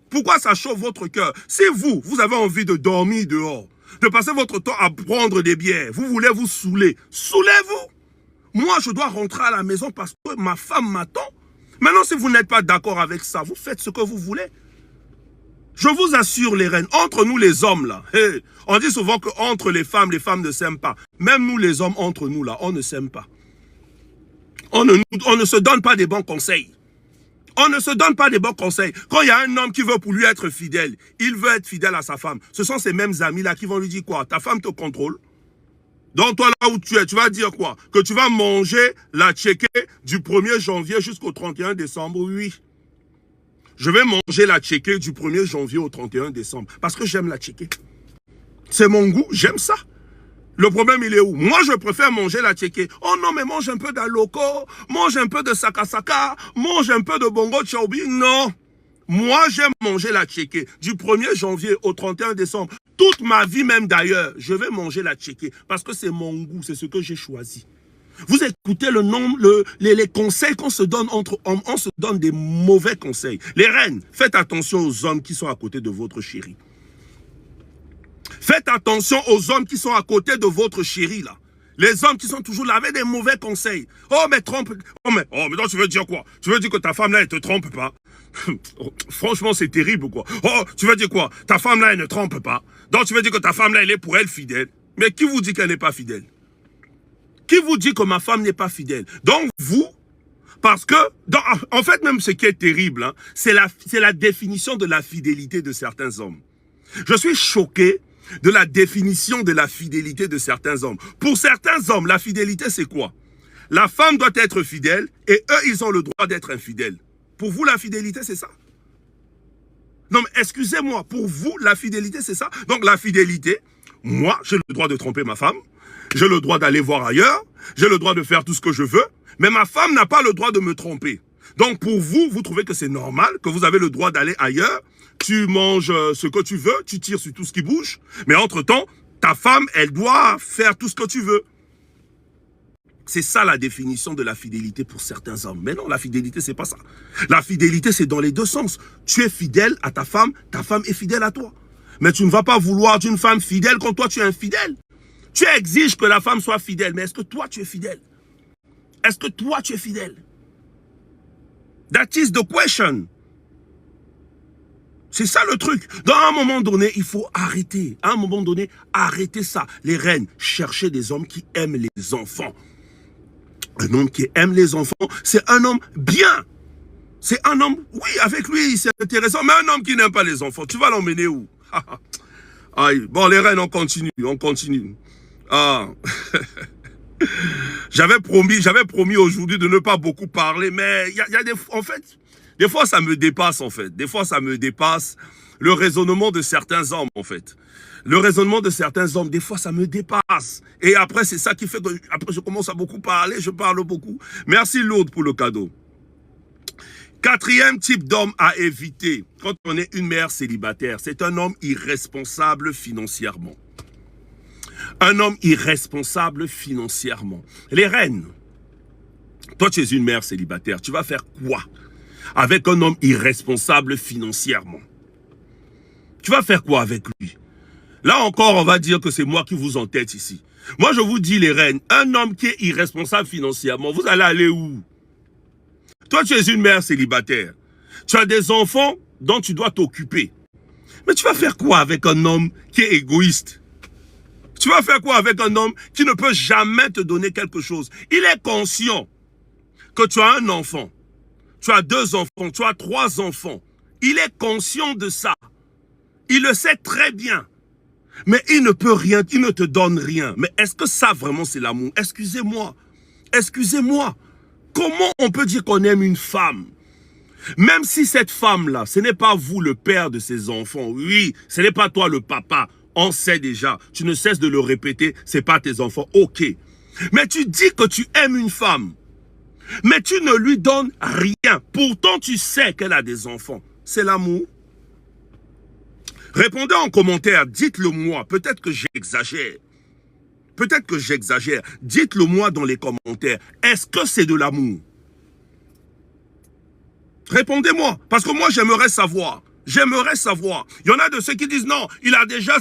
Pourquoi ça chauffe votre cœur? Si vous avez envie de dormir dehors, de passer votre temps à prendre des bières, vous voulez vous saouler, saoulez-vous. Moi, je dois rentrer à la maison parce que ma femme m'attend. Maintenant, si vous n'êtes pas d'accord avec ça, vous faites ce que vous voulez. Je vous assure, les reines, entre nous les hommes, là, hey, on dit souvent qu'entre les femmes ne s'aiment pas. Même nous les hommes, entre nous, là, on ne s'aime pas. On ne se donne pas des bons conseils. On ne se donne pas des bons conseils. Quand il y a un homme qui veut pour lui être fidèle, il veut être fidèle à sa femme. Ce sont ces mêmes amis-là qui vont lui dire quoi? Ta femme te contrôle. Donc toi là où tu es, tu vas dire quoi? Que tu vas manger la tchéké du 1er janvier jusqu'au 31 décembre, oui. Je vais manger la tchéké du 1er janvier au 31 décembre. Parce que j'aime la tchéké. C'est mon goût, j'aime ça. Le problème, il est où? Moi, je préfère manger la tchéké. Oh non, mais mange un peu d'aloko, mange un peu de sakasaka, mange un peu de bongo tchaubi. Non. Moi, j'aime manger la tchéké. Du 1er janvier au 31 décembre. Toute ma vie, même d'ailleurs, je vais manger la tchéké. Parce que c'est mon goût, c'est ce que j'ai choisi. Vous écoutez le nom, les conseils qu'on se donne entre hommes. On se donne des mauvais conseils. Les reines, faites attention aux hommes qui sont à côté de votre chérie. Faites attention aux hommes qui sont à côté de votre chérie, là. Les hommes qui sont toujours là avec des mauvais conseils. Oh, mais trompe. Oh, mais donc tu veux dire quoi? Tu veux dire que ta femme, là, elle te trompe pas? Franchement, c'est terrible, quoi. Oh, tu veux dire quoi? Ta femme, là, elle ne trompe pas. Donc tu veux dire que ta femme, là, elle est pour elle fidèle. Mais qui vous dit qu'elle n'est pas fidèle? Qui vous dit que ma femme n'est pas fidèle? Donc vous, parce que, en fait, même ce qui est terrible, hein, c'est la définition de la fidélité de certains hommes. Je suis choqué de la définition de la fidélité de certains hommes. Pour certains hommes, la fidélité, c'est quoi? La femme doit être fidèle et eux, ils ont le droit d'être infidèles. Pour vous, la fidélité, c'est ça? Non, mais excusez-moi, pour vous, la fidélité, c'est ça? Donc, la fidélité, moi, j'ai le droit de tromper ma femme, j'ai le droit d'aller voir ailleurs, j'ai le droit de faire tout ce que je veux, mais ma femme n'a pas le droit de me tromper. Donc, pour vous, vous trouvez que c'est normal, que vous avez le droit d'aller ailleurs, tu manges ce que tu veux, tu tires sur tout ce qui bouge, mais entre-temps, ta femme, elle doit faire tout ce que tu veux. C'est ça la définition de la fidélité pour certains hommes. Mais non, la fidélité, c'est pas ça. La fidélité, c'est dans les deux sens. Tu es fidèle à ta femme est fidèle à toi. Mais tu ne vas pas vouloir d'une femme fidèle quand toi, tu es infidèle. Tu exiges que la femme soit fidèle, mais est-ce que toi, tu es fidèle? Est-ce que toi, tu es fidèle? That is the question. C'est ça le truc. Dans un moment donné, il faut arrêter. À un moment donné, arrêtez ça. Les reines, cherchez des hommes qui aiment les enfants. Un homme qui aime les enfants, c'est un homme bien. C'est un homme, oui, avec lui, c'est intéressant, mais un homme qui n'aime pas les enfants, tu vas l'emmener où? Aïe. Bon, les reines, on continue, on continue. Ah. J'avais promis aujourd'hui de ne pas beaucoup parler, mais il y a en fait, des fois ça me dépasse en fait. Des fois ça me dépasse le raisonnement de certains hommes en fait. Le raisonnement de certains hommes, des fois ça me dépasse. Et après c'est ça qui fait que après je commence à beaucoup parler, je parle beaucoup. Merci Lourdes pour le cadeau. Quatrième type d'homme à éviter quand on est une mère célibataire, c'est un homme irresponsable financièrement. Un homme irresponsable financièrement. Les reines, toi tu es une mère célibataire, tu vas faire quoi avec un homme irresponsable financièrement? Tu vas faire quoi avec lui? Là encore, on va dire que c'est moi qui vous entête ici. Moi je vous dis les reines, un homme qui est irresponsable financièrement, vous allez aller où? Toi tu es une mère célibataire, tu as des enfants dont tu dois t'occuper. Mais tu vas faire quoi avec un homme qui est égoïste? Tu vas faire quoi avec un homme qui ne peut jamais te donner quelque chose? Il est conscient que tu as un enfant, tu as 2 enfants, tu as 3 enfants. Il est conscient de ça. Il le sait très bien. Mais il ne peut rien, il ne te donne rien. Mais est-ce que ça vraiment c'est l'amour? Excusez-moi. Excusez-moi. Comment on peut dire qu'on aime une femme? Même si cette femme-là, ce n'est pas vous le père de ses enfants. Oui, ce n'est pas toi le papa. On sait déjà. Tu ne cesses de le répéter. Ce n'est pas tes enfants. Ok. Mais tu dis que tu aimes une femme. Mais tu ne lui donnes rien. Pourtant, tu sais qu'elle a des enfants. C'est l'amour. Répondez en commentaire. Dites-le moi. Peut-être que j'exagère. Peut-être que j'exagère. Dites-le moi dans les commentaires. Est-ce que c'est de l'amour? Répondez-moi. Parce que moi, j'aimerais savoir. J'aimerais savoir. Il y en a de ceux qui disent non, il a déjà...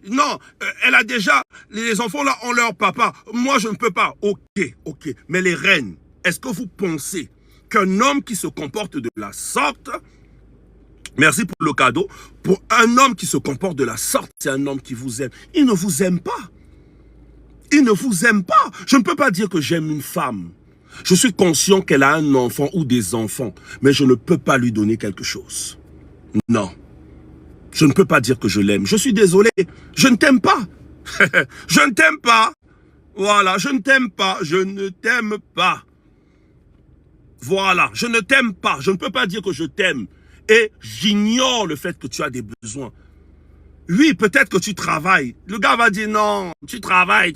Non, elle a déjà... Les enfants là ont leur papa. Moi, je ne peux pas. Ok, ok. Mais les reines, est-ce que vous pensez qu'un homme qui se comporte de la sorte... Merci pour le cadeau. Pour un homme qui se comporte de la sorte, c'est un homme qui vous aime. Il ne vous aime pas. Il ne vous aime pas. Je ne peux pas dire que j'aime une femme. Je suis conscient qu'elle a un enfant ou des enfants, mais je ne peux pas lui donner quelque chose. Non. Je ne peux pas dire que je l'aime. Je suis désolé. Je ne t'aime pas. Je ne t'aime pas. Voilà, je ne t'aime pas. Je ne t'aime pas. Voilà, je ne t'aime pas. Je ne peux pas dire que je t'aime. Et j'ignore le fait que tu as des besoins. Oui, peut-être que tu travailles. Le gars va dire non, tu travailles,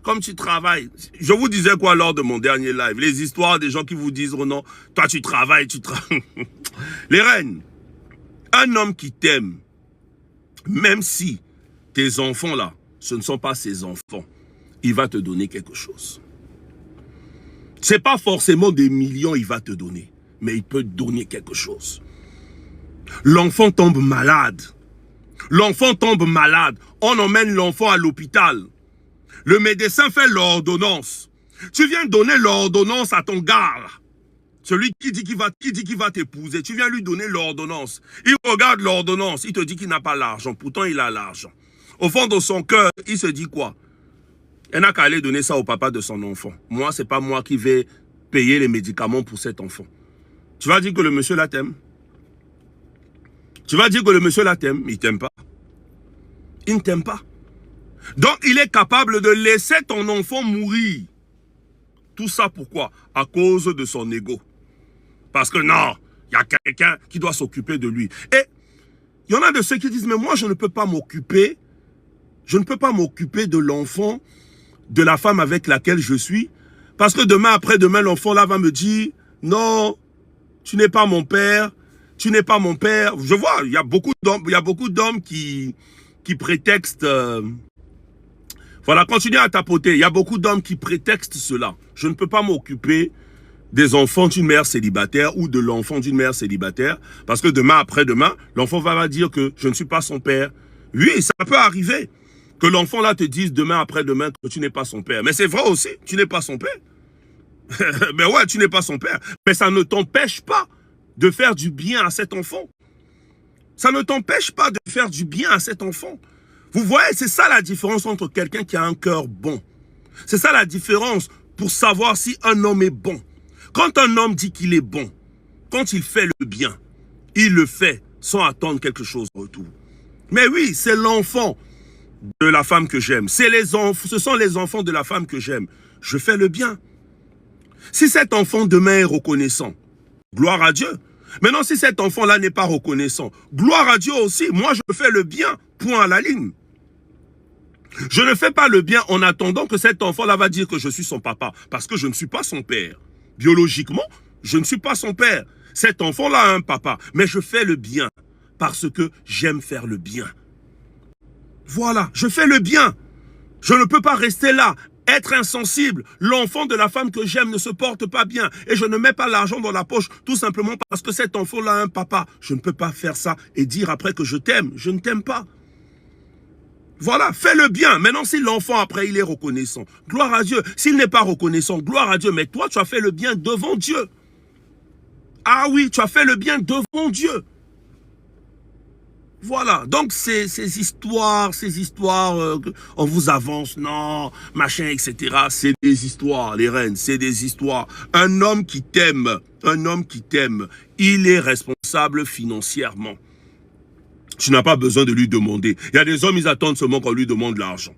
comme tu travailles. Je vous disais quoi lors de mon dernier live? Les histoires des gens qui vous disent oh non, toi tu travailles, Les reines, un homme qui t'aime, même si tes enfants là, ce ne sont pas ses enfants, il va te donner quelque chose. C'est pas forcément des millions il va te donner, mais il peut te donner quelque chose. L'enfant tombe malade. L'enfant tombe malade. On emmène l'enfant à l'hôpital. Le médecin fait l'ordonnance. Tu viens donner l'ordonnance à ton gars. Là. Celui qui dit qu'il va t'épouser. Tu viens lui donner l'ordonnance. Il regarde l'ordonnance. Il te dit qu'il n'a pas l'argent. Pourtant, il a l'argent. Au fond de son cœur, il se dit quoi? Il n'a qu'à aller donner ça au papa de son enfant. Moi, c'est pas moi qui vais payer les médicaments pour cet enfant. Tu vas dire que le monsieur là t'aime? Tu vas dire que le monsieur là t'aime, mais il t'aime pas. Il ne t'aime pas. Donc, il est capable de laisser ton enfant mourir. Tout ça pourquoi? À cause de son ego. Parce que non, il y a quelqu'un qui doit s'occuper de lui. Et il y en a de ceux qui disent, mais moi, je ne peux pas m'occuper. Je ne peux pas m'occuper de l'enfant, de la femme avec laquelle je suis. Parce que demain, après-demain, l'enfant là va me dire, non, tu n'es pas mon père. Tu n'es pas mon père. Je vois, il y a beaucoup d'hommes qui prétextent... voilà, continuez à tapoter. Il y a beaucoup d'hommes qui prétextent cela. Je ne peux pas m'occuper des enfants d'une mère célibataire ou de l'enfant d'une mère célibataire. Parce que demain, après-demain, l'enfant va dire que je ne suis pas son père. Oui, ça peut arriver. Que l'enfant là te dise demain, après-demain que tu n'es pas son père. Mais c'est vrai aussi, tu n'es pas son père. Mais ouais, tu n'es pas son père. Mais ça ne t'empêche pas de faire du bien à cet enfant. Ça ne t'empêche pas de faire du bien à cet enfant. Vous voyez, c'est ça la différence entre quelqu'un qui a un cœur bon. C'est ça la différence pour savoir si un homme est bon. Quand un homme dit qu'il est bon, quand il fait le bien, il le fait sans attendre quelque chose en retour. Mais oui, c'est l'enfant de la femme que j'aime. Ce sont les enfants de la femme que j'aime. Je fais le bien. Si cet enfant demain est reconnaissant, gloire à Dieu. Maintenant, si cet enfant-là n'est pas reconnaissant, gloire à Dieu aussi. Moi, je fais le bien, point à la ligne. Je ne fais pas le bien en attendant que cet enfant-là va dire que je suis son papa. Parce que je ne suis pas son père. Biologiquement, je ne suis pas son père. Cet enfant-là a un papa. Mais je fais le bien parce que j'aime faire le bien. Voilà, je fais le bien. Je ne peux pas rester là, être insensible. L'enfant de la femme que j'aime ne se porte pas bien. Et je ne mets pas l'argent dans la poche tout simplement parce que cet enfant-là a un papa. Je ne peux pas faire ça et dire après que je t'aime. Je ne t'aime pas. Voilà, fais le bien. Maintenant, si l'enfant, après, il est reconnaissant, gloire à Dieu. S'il n'est pas reconnaissant, gloire à Dieu. Mais toi, tu as fait le bien devant Dieu. Ah oui, tu as fait le bien devant Dieu. Voilà, donc ces histoires, on vous avance, non, machin, etc. C'est des histoires, les reines, c'est des histoires. Un homme qui t'aime, il est responsable financièrement. Tu n'as pas besoin de lui demander. Il y a des hommes, ils attendent seulement qu'on lui demande l'argent.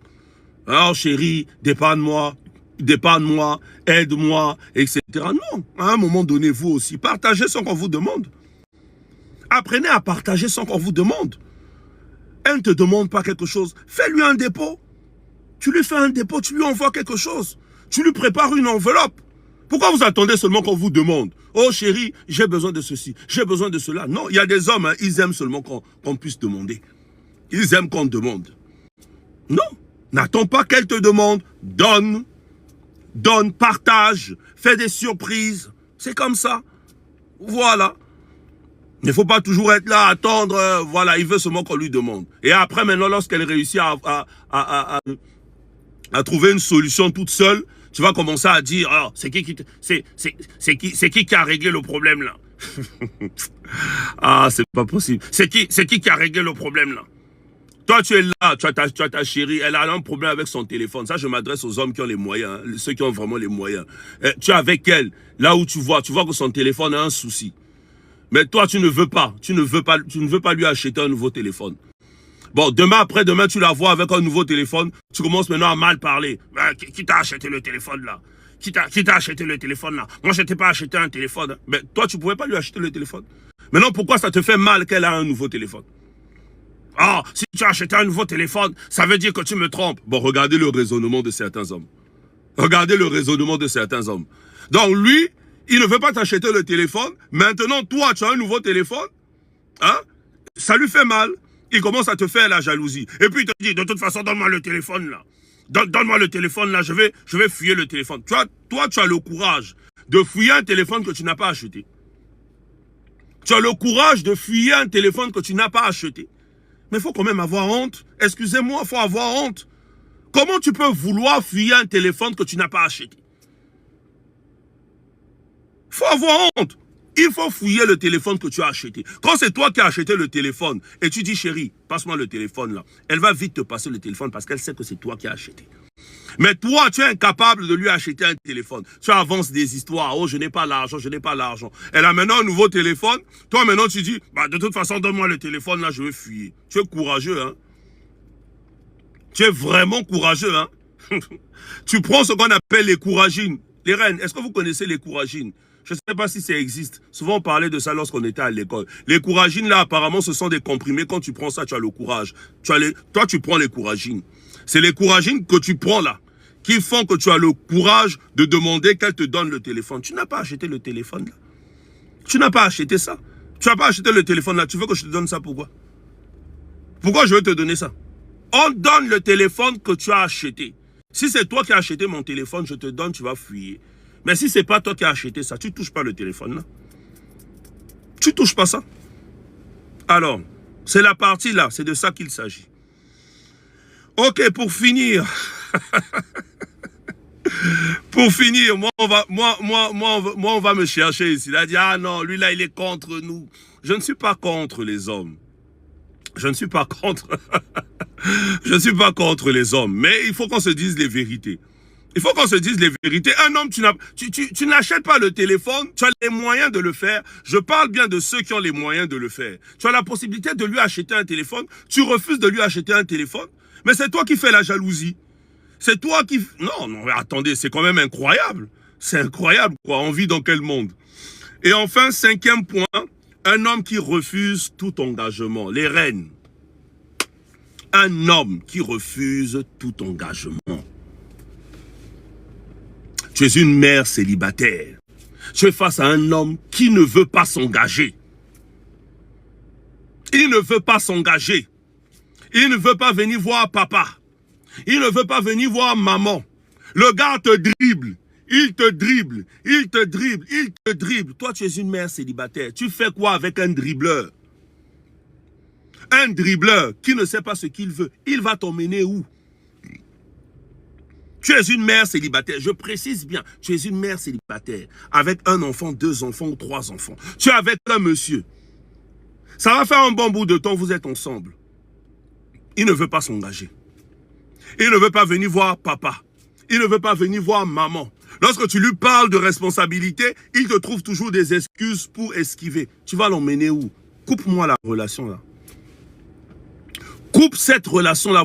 Alors chérie, dépanne-moi, aide-moi, etc. Non, à un moment donné, vous aussi, partagez sans qu'on vous demande. Apprenez à partager sans qu'on vous demande. Elle ne te demande pas quelque chose. Fais-lui un dépôt. Tu lui fais un dépôt, tu lui envoies quelque chose. Tu lui prépares une enveloppe. Pourquoi vous attendez seulement qu'on vous demande? Oh chérie, j'ai besoin de ceci, j'ai besoin de cela. Non, il y a des hommes, hein, ils aiment seulement qu'on puisse demander. Ils aiment qu'on demande. Non, n'attends pas qu'elle te demande. Donne, partage, fais des surprises. C'est comme ça. Voilà. Il ne faut pas toujours être là, attendre, voilà, il veut seulement qu'on lui demande. Et après, maintenant, lorsqu'elle réussit à trouver une solution toute seule, tu vas commencer à dire, oh, c'est qui a réglé le problème là? Ah, c'est pas possible. C'est qui a réglé le problème là? Toi, tu es là, tu as ta chérie, elle a un problème avec son téléphone. Ça, je m'adresse aux hommes qui ont les moyens, hein, ceux qui ont vraiment les moyens. Tu es avec elle, là où tu vois que son téléphone a un souci. Mais toi, tu ne veux pas lui acheter un nouveau téléphone. Bon, demain, après-demain, tu la vois avec un nouveau téléphone, tu commences maintenant à mal parler. Qui t'a acheté le téléphone là? Qui t'a acheté le téléphone là? Moi, je t'ai pas acheté un téléphone. Hein. Mais toi, tu pouvais pas lui acheter le téléphone. Maintenant, pourquoi ça te fait mal qu'elle a un nouveau téléphone? Ah, si tu as acheté un nouveau téléphone, ça veut dire que tu me trompes. Bon, regardez le raisonnement de certains hommes. Regardez le raisonnement de certains hommes. Donc, lui, il ne veut pas t'acheter le téléphone. Maintenant, toi, tu as un nouveau téléphone. Hein? Ça lui fait mal. Il commence à te faire la jalousie. Et puis, il te dit, de toute façon, donne-moi le téléphone, là. Donne-moi le téléphone, là. Je vais fouiller le téléphone. Toi, tu as le courage de fouiller un téléphone que tu n'as pas acheté. Tu as le courage de fouiller un téléphone que tu n'as pas acheté. Mais il faut quand même avoir honte. Excusez-moi, il faut avoir honte. Comment tu peux vouloir fouiller un téléphone que tu n'as pas acheté? Il faut avoir honte. Il faut fouiller le téléphone que tu as acheté. Quand c'est toi qui as acheté le téléphone et tu dis chérie, passe-moi le téléphone là, elle va vite te passer le téléphone parce qu'elle sait que c'est toi qui as acheté. Mais toi, tu es incapable de lui acheter un téléphone. Tu avances des histoires. Oh, je n'ai pas l'argent, je n'ai pas l'argent. Elle a maintenant un nouveau téléphone. Toi, maintenant, tu dis, bah, de toute façon, donne-moi le téléphone là, je vais fuir. Tu es courageux, hein? Tu es vraiment courageux, hein? Tu prends ce qu'on appelle les couragines. Les reines, est-ce que vous connaissez les couragines? Je ne sais pas si ça existe. Souvent, on parlait de ça lorsqu'on était à l'école. Les couragines, là, apparemment, ce sont des comprimés. Quand tu prends ça, tu as le courage. Toi, tu prends les couragines. C'est les couragines que tu prends, là, qui font que tu as le courage de demander qu'elle te donne le téléphone. Tu n'as pas acheté le téléphone, là. Tu n'as pas acheté ça. Tu n'as pas acheté le téléphone, là. Tu veux que je te donne ça, pourquoi? Pourquoi je vais te donner ça? On donne le téléphone que tu as acheté. Si c'est toi qui as acheté mon téléphone, je te donne, tu vas fuir. Mais si ce n'est pas toi qui as acheté ça, tu ne touches pas le téléphone là. Tu ne touches pas ça. Alors, c'est la partie là, c'est de ça qu'il s'agit. Ok, pour finir. Pour finir, moi, on va me chercher ici. Il a dit, ah non, lui là, il est contre nous. Je ne suis pas contre les hommes. Je ne suis pas contre. Je ne suis pas contre les hommes. Mais il faut qu'on se dise les vérités. Il faut qu'on se dise les vérités. Un homme, tu n'achètes pas le téléphone, tu as les moyens de le faire. Je parle bien de ceux qui ont les moyens de le faire. Tu as la possibilité de lui acheter un téléphone, tu refuses de lui acheter un téléphone, mais c'est toi qui fais la jalousie. C'est toi qui... Non, non, attendez, c'est quand même incroyable. C'est incroyable, quoi. On vit dans quel monde? Et enfin, 5e point, un homme qui refuse tout engagement. Les reines. Un homme qui refuse tout engagement. Tu es une mère célibataire. Tu es face à un homme qui ne veut pas s'engager. Il ne veut pas s'engager. Il ne veut pas venir voir papa. Il ne veut pas venir voir maman. Le gars te dribble. Il te dribble. Il te dribble. Il te dribble. Toi, tu es une mère célibataire. Tu fais quoi avec un dribbleur? Un dribbleur qui ne sait pas ce qu'il veut. Il va t'emmener où? Tu es une mère célibataire, je précise bien, tu es une mère célibataire, avec un enfant, 2 enfants ou 3 enfants. Tu es avec un monsieur. Ça va faire un bon bout de temps, vous êtes ensemble. Il ne veut pas s'engager. Il ne veut pas venir voir papa. Il ne veut pas venir voir maman. Lorsque tu lui parles de responsabilité, il te trouve toujours des excuses pour esquiver. Tu vas l'emmener où? Coupe-moi la relation là. Coupe cette relation là,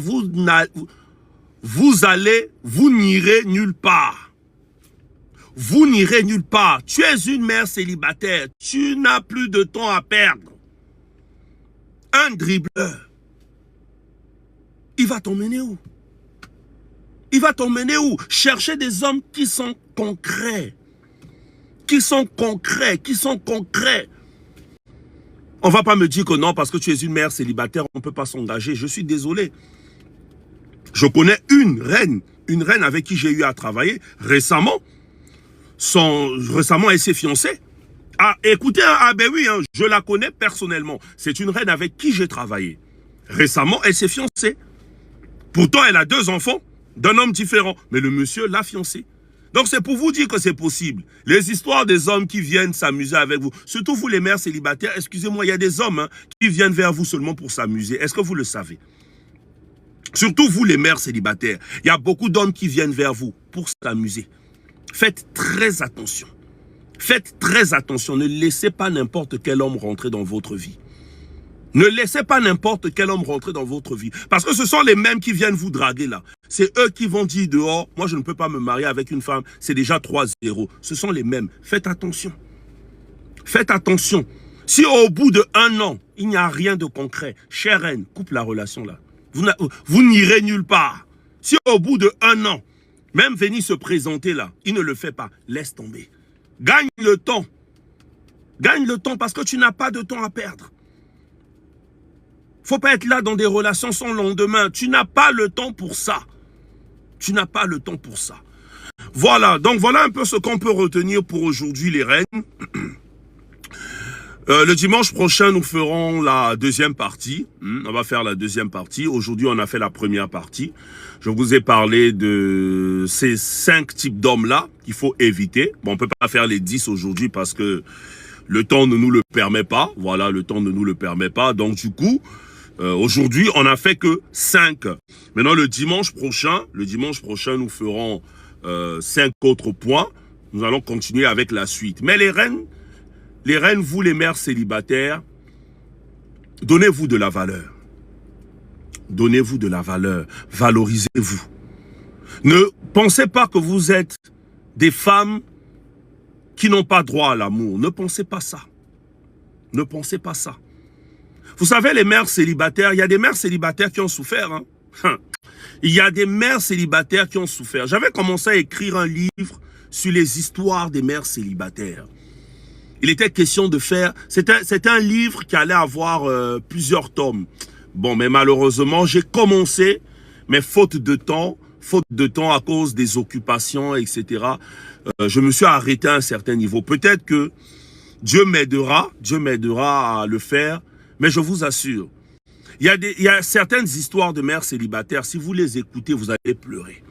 vous n'irez nulle part. Vous n'irez nulle part. Tu es une mère célibataire. Tu n'as plus de temps à perdre. Un dribbleur. Il va t'emmener où? Il va t'emmener où? Chercher des hommes qui sont concrets. Qui sont concrets. Qui sont concrets. On ne va pas me dire que non, parce que tu es une mère célibataire, on ne peut pas s'engager. Je suis désolé. Je connais une reine avec qui j'ai eu à travailler récemment. Récemment, elle s'est fiancée. Ah, écoutez, ah ben oui, hein, je la connais personnellement. C'est une reine avec qui j'ai travaillé. Récemment, elle s'est fiancée. Pourtant, elle a 2 enfants d'un homme différent. Mais le monsieur l'a fiancée. Donc, c'est pour vous dire que c'est possible. Les histoires des hommes qui viennent s'amuser avec vous, surtout vous les mères célibataires, excusez-moi, il y a des hommes qui viennent vers vous seulement pour s'amuser. Est-ce que vous le savez? Surtout vous les mères célibataires, il y a beaucoup d'hommes qui viennent vers vous pour s'amuser. Faites très attention. Faites très attention. Ne laissez pas n'importe quel homme rentrer dans votre vie. Ne laissez pas n'importe quel homme rentrer dans votre vie. Parce que ce sont les mêmes qui viennent vous draguer là. C'est eux qui vont dire dehors, moi je ne peux pas me marier avec une femme. C'est déjà 3-0. Ce sont les mêmes. Faites attention. Faites attention. Si au bout de 1 an, il n'y a rien de concret, chère reine, coupe la relation là. Vous n'irez nulle part. Si au bout de 1 an, même venir se présenter là, il ne le fait pas, laisse tomber. Gagne le temps. Gagne le temps parce que tu n'as pas de temps à perdre. Faut pas être là dans des relations sans lendemain. Tu n'as pas le temps pour ça. Tu n'as pas le temps pour ça. Voilà, donc voilà un peu ce qu'on peut retenir pour aujourd'hui les reines. Le dimanche prochain, nous ferons la 2e partie. On va faire la 2e partie. Aujourd'hui, on a fait la première partie. Je vous ai parlé de ces 5 types d'hommes-là qu'il faut éviter. Bon, on peut pas faire les 10 aujourd'hui parce que le temps ne nous le permet pas. Voilà, le temps ne nous le permet pas. Donc, du coup, aujourd'hui, on n'a fait que 5. Maintenant, le dimanche prochain, nous ferons 5 autres points. Nous allons continuer avec la suite. Mais les reines, vous les mères célibataires, donnez-vous de la valeur. Donnez-vous de la valeur. Valorisez-vous. Ne pensez pas que vous êtes des femmes qui n'ont pas droit à l'amour. Ne pensez pas ça. Ne pensez pas ça. Vous savez, les mères célibataires, il y a des mères célibataires qui ont souffert. Hein. Il y a des mères célibataires qui ont souffert. J'avais commencé à écrire un livre sur les histoires des mères célibataires. Il était question de faire... C'était un livre qui allait avoir plusieurs tomes. Bon, mais malheureusement, j'ai commencé, mais faute de temps à cause des occupations, etc., je me suis arrêté à un certain niveau. Peut-être que Dieu m'aidera à le faire, mais je vous assure, il y a certaines histoires de mères célibataires, si vous les écoutez, vous allez pleurer.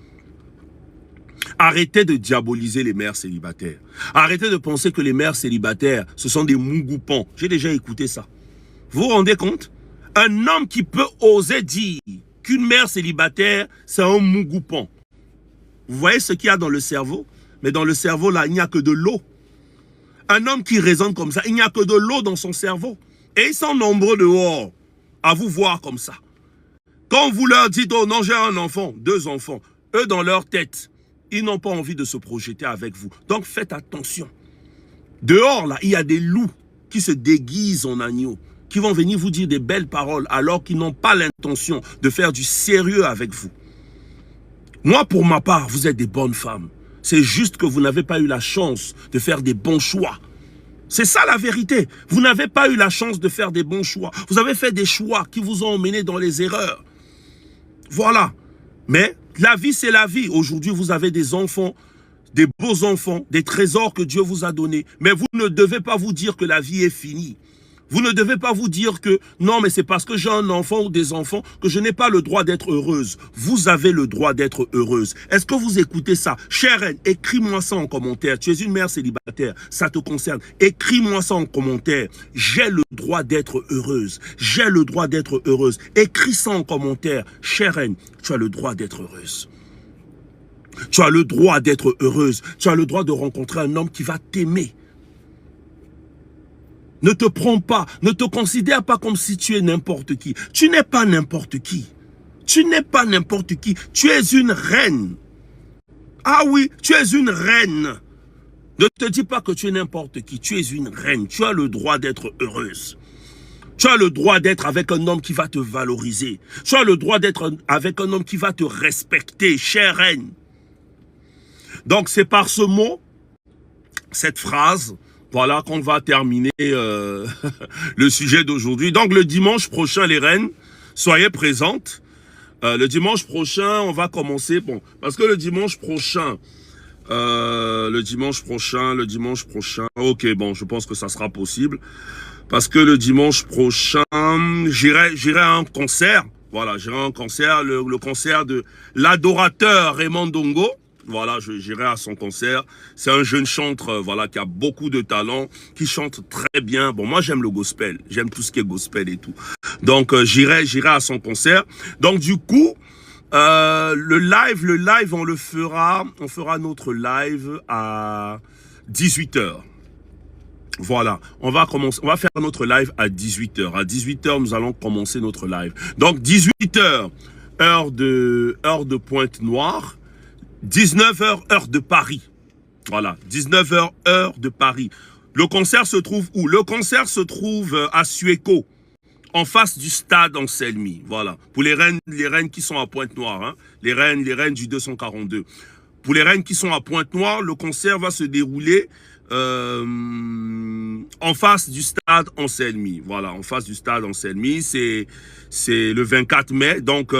Arrêtez de diaboliser les mères célibataires. Arrêtez de penser que les mères célibataires, ce sont des mougoupons. J'ai déjà écouté ça. Vous vous rendez compte? Un homme qui peut oser dire qu'une mère célibataire, c'est un mougoupon. Vous voyez ce qu'il y a dans le cerveau? Mais dans le cerveau, là, il n'y a que de l'eau. Un homme qui raisonne comme ça, il n'y a que de l'eau dans son cerveau. Et ils sont nombreux dehors à vous voir comme ça. Quand vous leur dites, oh non, j'ai un enfant, 2 enfants, eux dans leur tête, ils n'ont pas envie de se projeter avec vous. Donc faites attention. Dehors, là, il y a des loups qui se déguisent en agneaux, qui vont venir vous dire des belles paroles alors qu'ils n'ont pas l'intention de faire du sérieux avec vous. Moi, pour ma part, vous êtes des bonnes femmes. C'est juste que vous n'avez pas eu la chance de faire des bons choix. C'est ça la vérité. Vous n'avez pas eu la chance de faire des bons choix. Vous avez fait des choix qui vous ont emmené dans les erreurs. Voilà. Mais la vie, c'est la vie. Aujourd'hui, vous avez des enfants, des beaux enfants, des trésors que Dieu vous a donnés. Mais vous ne devez pas vous dire que la vie est finie. Vous ne devez pas vous dire que non, mais c'est parce que j'ai un enfant ou des enfants que je n'ai pas le droit d'être heureuse. Vous avez le droit d'être heureuse. Est-ce que vous écoutez ça? Chère reine, écris-moi ça en commentaire. Tu es une mère célibataire, ça te concerne. Écris-moi ça en commentaire. J'ai le droit d'être heureuse. J'ai le droit d'être heureuse. Écris ça en commentaire. Chère reine, tu as le droit d'être heureuse. Tu as le droit d'être heureuse. Tu as le droit de rencontrer un homme qui va t'aimer. Ne te prends pas, ne te considère pas comme si tu es n'importe qui. Tu n'es pas n'importe qui. Tu n'es pas n'importe qui. Tu es une reine. Ah oui, tu es une reine. Ne te dis pas que tu es n'importe qui. Tu es une reine. Tu as le droit d'être heureuse. Tu as le droit d'être avec un homme qui va te valoriser. Tu as le droit d'être avec un homme qui va te respecter, chère reine. Donc c'est par ce mot, cette phrase, voilà qu'on va terminer le sujet d'aujourd'hui. Donc le dimanche prochain, les reines, soyez présentes. Le dimanche prochain, on va commencer, bon, parce que le dimanche prochain, ok, bon, je pense que ça sera possible. Parce que le dimanche prochain, j'irai à un concert. Voilà, j'irai à un concert, le concert de l'adorateur Raymond Dongo. Voilà, j'irai à son concert. C'est un jeune chanteur, voilà, qui a beaucoup de talent, qui chante très bien. Bon, moi, j'aime le gospel. J'aime tout ce qui est gospel et tout. Donc, j'irai à son concert. Donc, du coup, le live, on fera notre live à 18 h. Voilà, on va faire notre live à 18 h. À 18 h, nous allons commencer notre live. Donc, 18 h, heure de Pointe-Noire. 19 h, heure de Paris. Voilà, 19 h, heure de Paris. Le concert se trouve où? Le concert se trouve à Suéco, en face du stade Anselmi. Voilà, pour les reines qui sont à Pointe-Noire, hein, les reines du 242. Pour les reines qui sont à Pointe-Noire, le concert va se dérouler en face du stade Anselmi. Voilà, en face du stade Anselmi, c'est le 24 mai. Donc,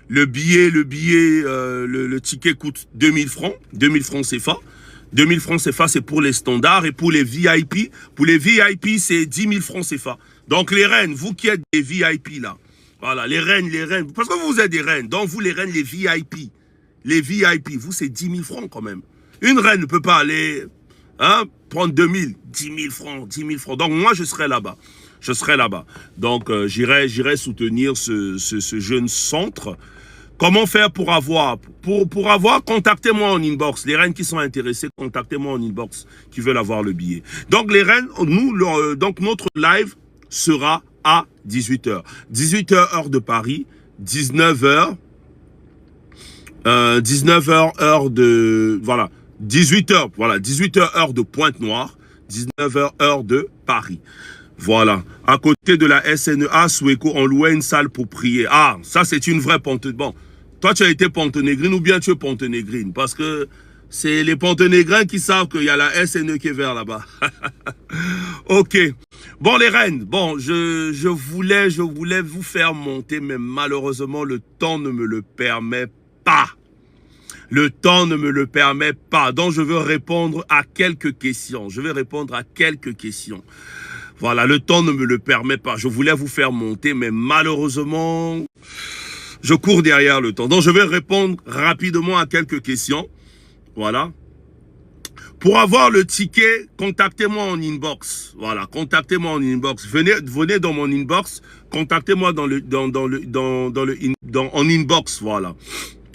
le ticket coûte 2000 francs, 2000 francs CFA. 2000 francs CFA, c'est pour les standards. Et pour les VIP, c'est 10 000 francs CFA. Donc, les reines, vous qui êtes des VIP, là. Voilà, les reines, parce que vous êtes des reines. Donc, vous, les reines, les VIP. Les VIP, vous, c'est 10 000 francs quand même. Une reine ne peut pas aller, hein, prendre 2000, 10 000 francs, 10 000 francs. Donc, moi, je serai là-bas. Donc, j'irai soutenir ce jeune centre. Comment faire pour avoir? Pour avoir, contactez-moi en inbox. Les reines qui sont intéressées, contactez-moi en inbox, qui veulent avoir le billet. Donc, les reines, donc notre live sera à 18 h. 18 h, heure de Paris. 19 h, heure de... Voilà. 18 h, voilà. 18 h, heure de Pointe-Noire. 19 h, heure de Paris. Voilà. À côté de la SNEA, Suéco, on louait une salle pour prier. Ah, ça, c'est une vraie Pontenégrine. Bon, toi, tu as été Pontenégrine ou bien tu es Pontenégrine? Parce que c'est les Pontenégrins qui savent qu'il y a la SNE qui est vers là-bas. Ok. Bon, les reines, bon, je voulais vous faire monter, mais malheureusement, le temps ne me le permet pas. Le temps ne me le permet pas. Donc, je veux répondre à quelques questions. Voilà, le temps ne me le permet pas. Je voulais vous faire monter, mais malheureusement, je cours derrière le temps. Donc, je vais répondre rapidement à quelques questions. Voilà. Pour avoir le ticket, contactez-moi en inbox. Voilà, contactez-moi en inbox. Venez dans mon inbox. Contactez-moi en inbox. Voilà.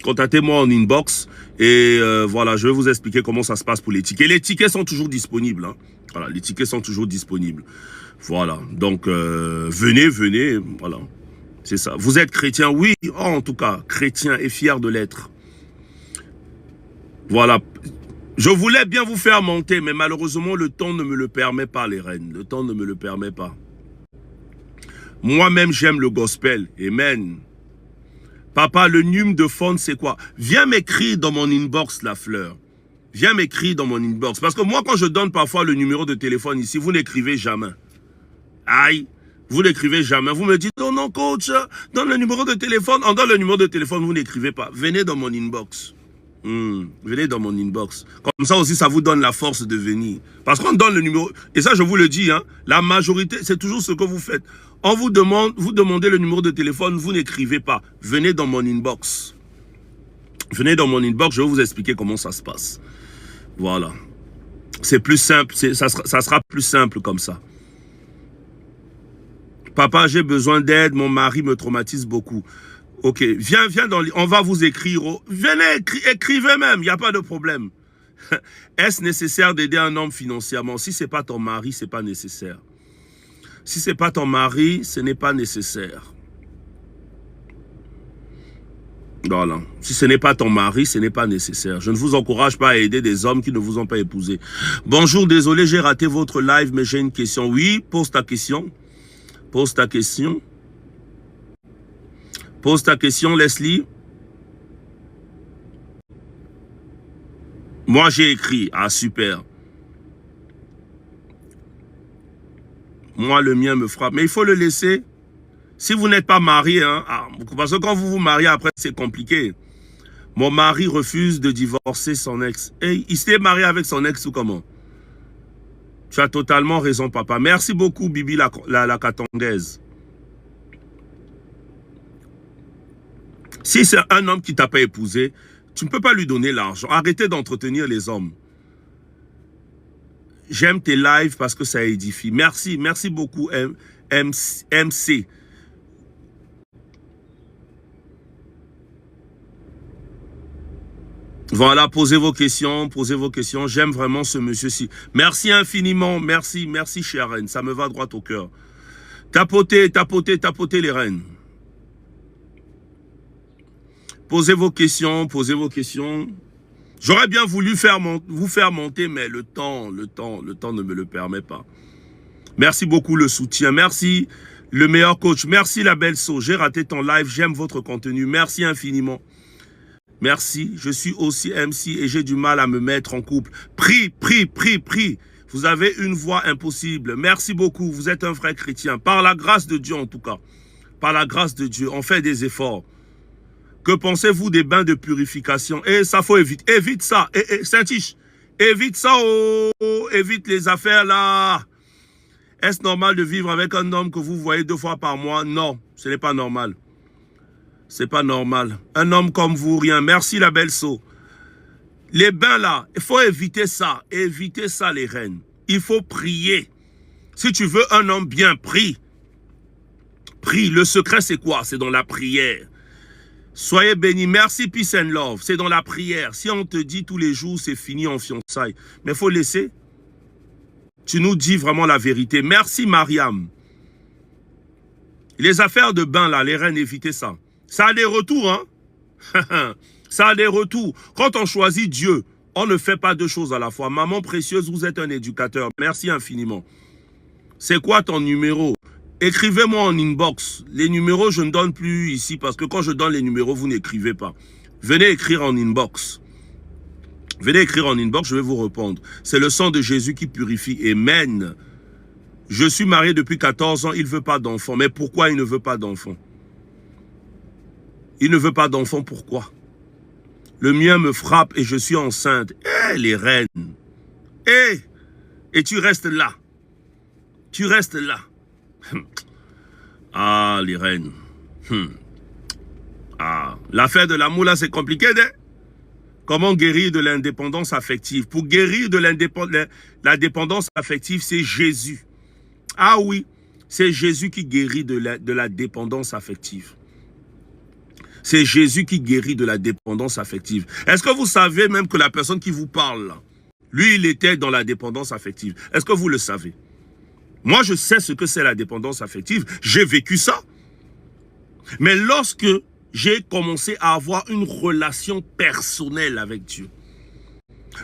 contactez-moi en inbox. Et voilà, je vais vous expliquer comment ça se passe pour les tickets. Les tickets sont toujours disponibles. Hein. Voilà, les tickets sont toujours disponibles. Voilà, donc venez, voilà. C'est ça. Vous êtes chrétien? Oui, en tout cas, chrétien et fier de l'être. Voilà. Je voulais bien vous faire monter, mais malheureusement, le temps ne me le permet pas, les reines. Le temps ne me le permet pas. Moi-même, j'aime le gospel. Amen. Papa, le numéro de fond, c'est quoi? Viens m'écrire dans mon inbox, la fleur. Viens m'écrire dans mon inbox. Parce que moi, quand je donne parfois le numéro de téléphone ici, vous n'écrivez jamais. Aïe. Vous n'écrivez jamais. Vous me dites, oh non, coach, donne le numéro de téléphone. On donne le numéro de téléphone, vous n'écrivez pas. Venez dans mon inbox. Venez dans mon inbox. Comme ça aussi, ça vous donne la force de venir. Parce qu'on donne le numéro. Et ça, je vous le dis, hein, la majorité, c'est toujours ce que vous faites. On vous demande, vous demandez le numéro de téléphone, vous n'écrivez pas. Venez dans mon inbox. Venez dans mon inbox, je vais vous expliquer comment ça se passe. Voilà. C'est plus simple, ça sera plus simple comme ça. Papa, j'ai besoin d'aide, mon mari me traumatise beaucoup. Ok, viens on va vous écrire. Venez, écrivez même, il n'y a pas de problème. Est-ce nécessaire d'aider un homme financièrement? Si ce n'est pas ton mari, ce n'est pas nécessaire. Si ce n'est pas ton mari, ce n'est pas nécessaire. Voilà. Si ce n'est pas ton mari, ce n'est pas nécessaire. Je ne vous encourage pas à aider des hommes qui ne vous ont pas épousé. Bonjour, désolé, j'ai raté votre live, mais j'ai une question. Oui, pose ta question. Pose ta question. Pose ta question, Leslie. Moi, j'ai écrit. Ah, super. Moi, le mien me frappe. Mais il faut le laisser. Si vous n'êtes pas marié, hein, parce que quand vous vous mariez, après, c'est compliqué. Mon mari refuse de divorcer son ex. Et il s'est marié avec son ex ou comment? Tu as totalement raison, papa. Merci beaucoup, Bibi la Katongaise. Si c'est un homme qui ne t'a pas épousé, tu ne peux pas lui donner l'argent. Arrêtez d'entretenir les hommes. J'aime tes lives parce que ça édifie. Merci, merci beaucoup, MC. Voilà, posez vos questions, posez vos questions. J'aime vraiment ce monsieur-ci. Merci infiniment, merci chère reine. Ça me va droit au cœur. Tapotez les reines. Posez vos questions, posez vos questions. J'aurais bien voulu vous faire monter, mais le temps ne me le permet pas. Merci beaucoup le soutien. Merci le meilleur coach. Merci la belle So. J'ai raté ton live. J'aime votre contenu. Merci infiniment. Merci. Je suis aussi MC et j'ai du mal à me mettre en couple. Prie. Vous avez une voix impossible. Merci beaucoup. Vous êtes un vrai chrétien. Par la grâce de Dieu en tout cas. Par la grâce de Dieu. On fait des efforts. Que pensez-vous des bains de purification? Et ça faut éviter. Évite ça. Saint-Tiche. Évite ça. Oh. Évite les affaires là. Est-ce normal de vivre avec un homme que vous voyez 2 fois par mois? Non, ce n'est pas normal. C'est pas normal. Un homme comme vous, rien. Merci la belle So. Les bains là, il faut éviter ça. Évitez ça les reines. Il faut prier. Si tu veux un homme bien, prie. Prie. Le secret c'est quoi? C'est dans la prière. Soyez bénis. Merci, peace and love. C'est dans la prière. Si on te dit tous les jours, c'est fini en fiançailles. Mais il faut laisser. Tu nous dis vraiment la vérité. Merci, Mariam. Les affaires de bain, là, les reines, évitez ça. Ça a des retours, hein. Ça a des retours. Quand on choisit Dieu, on ne fait pas 2 choses à la fois. Maman précieuse, vous êtes un éducateur. Merci infiniment. C'est quoi ton numéro? Écrivez-moi en inbox. Les numéros, je ne donne plus ici parce que quand je donne les numéros, vous n'écrivez pas. Venez écrire en inbox. Venez écrire en inbox, je vais vous répondre. C'est le sang de Jésus qui purifie. Amen. Je suis marié depuis 14 ans, il ne veut pas d'enfant. Mais pourquoi il ne veut pas d'enfant? Il ne veut pas d'enfant, pourquoi? Le mien me frappe et je suis enceinte. Eh, les reines. Eh, et tu restes là. Tu restes là. Ah, les reines. Ah, l'affaire de l'amour là, c'est compliqué, hein? Comment guérir de l'indépendance affective? Pour guérir de la dépendance affective, c'est Jésus. Ah oui, c'est Jésus qui guérit de la dépendance affective. C'est Jésus qui guérit de la dépendance affective. Est-ce que vous savez même que la personne qui vous parle, là, lui, il était dans la dépendance affective? Est-ce que vous le savez? Moi, je sais ce que c'est la dépendance affective. J'ai vécu ça. Mais lorsque j'ai commencé à avoir une relation personnelle avec Dieu,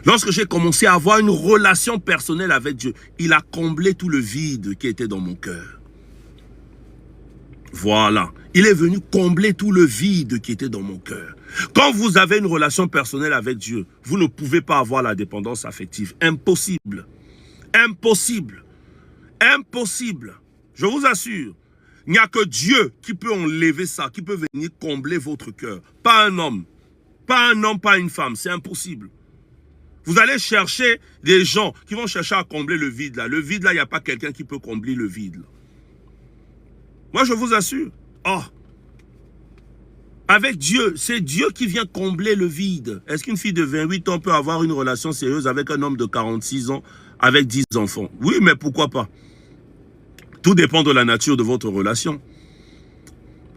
lorsque j'ai commencé à avoir une relation personnelle avec Dieu, il a comblé tout le vide qui était dans mon cœur. Voilà. Il est venu combler tout le vide qui était dans mon cœur. Quand vous avez une relation personnelle avec Dieu, vous ne pouvez pas avoir la dépendance affective. Impossible. Impossible. Impossible. Je vous assure. Il n'y a que Dieu qui peut enlever ça, qui peut venir combler votre cœur. Pas un homme. Pas un homme, pas une femme. C'est impossible. Vous allez chercher des gens qui vont chercher à combler le vide là. Le vide là, il n'y a pas quelqu'un qui peut combler le vide là. Moi, je vous assure. Oh. Avec Dieu, c'est Dieu qui vient combler le vide. Est-ce qu'une fille de 28 ans peut avoir une relation sérieuse avec un homme de 46 ans avec 10 enfants? Oui, mais pourquoi pas? Tout dépend de la nature de votre relation.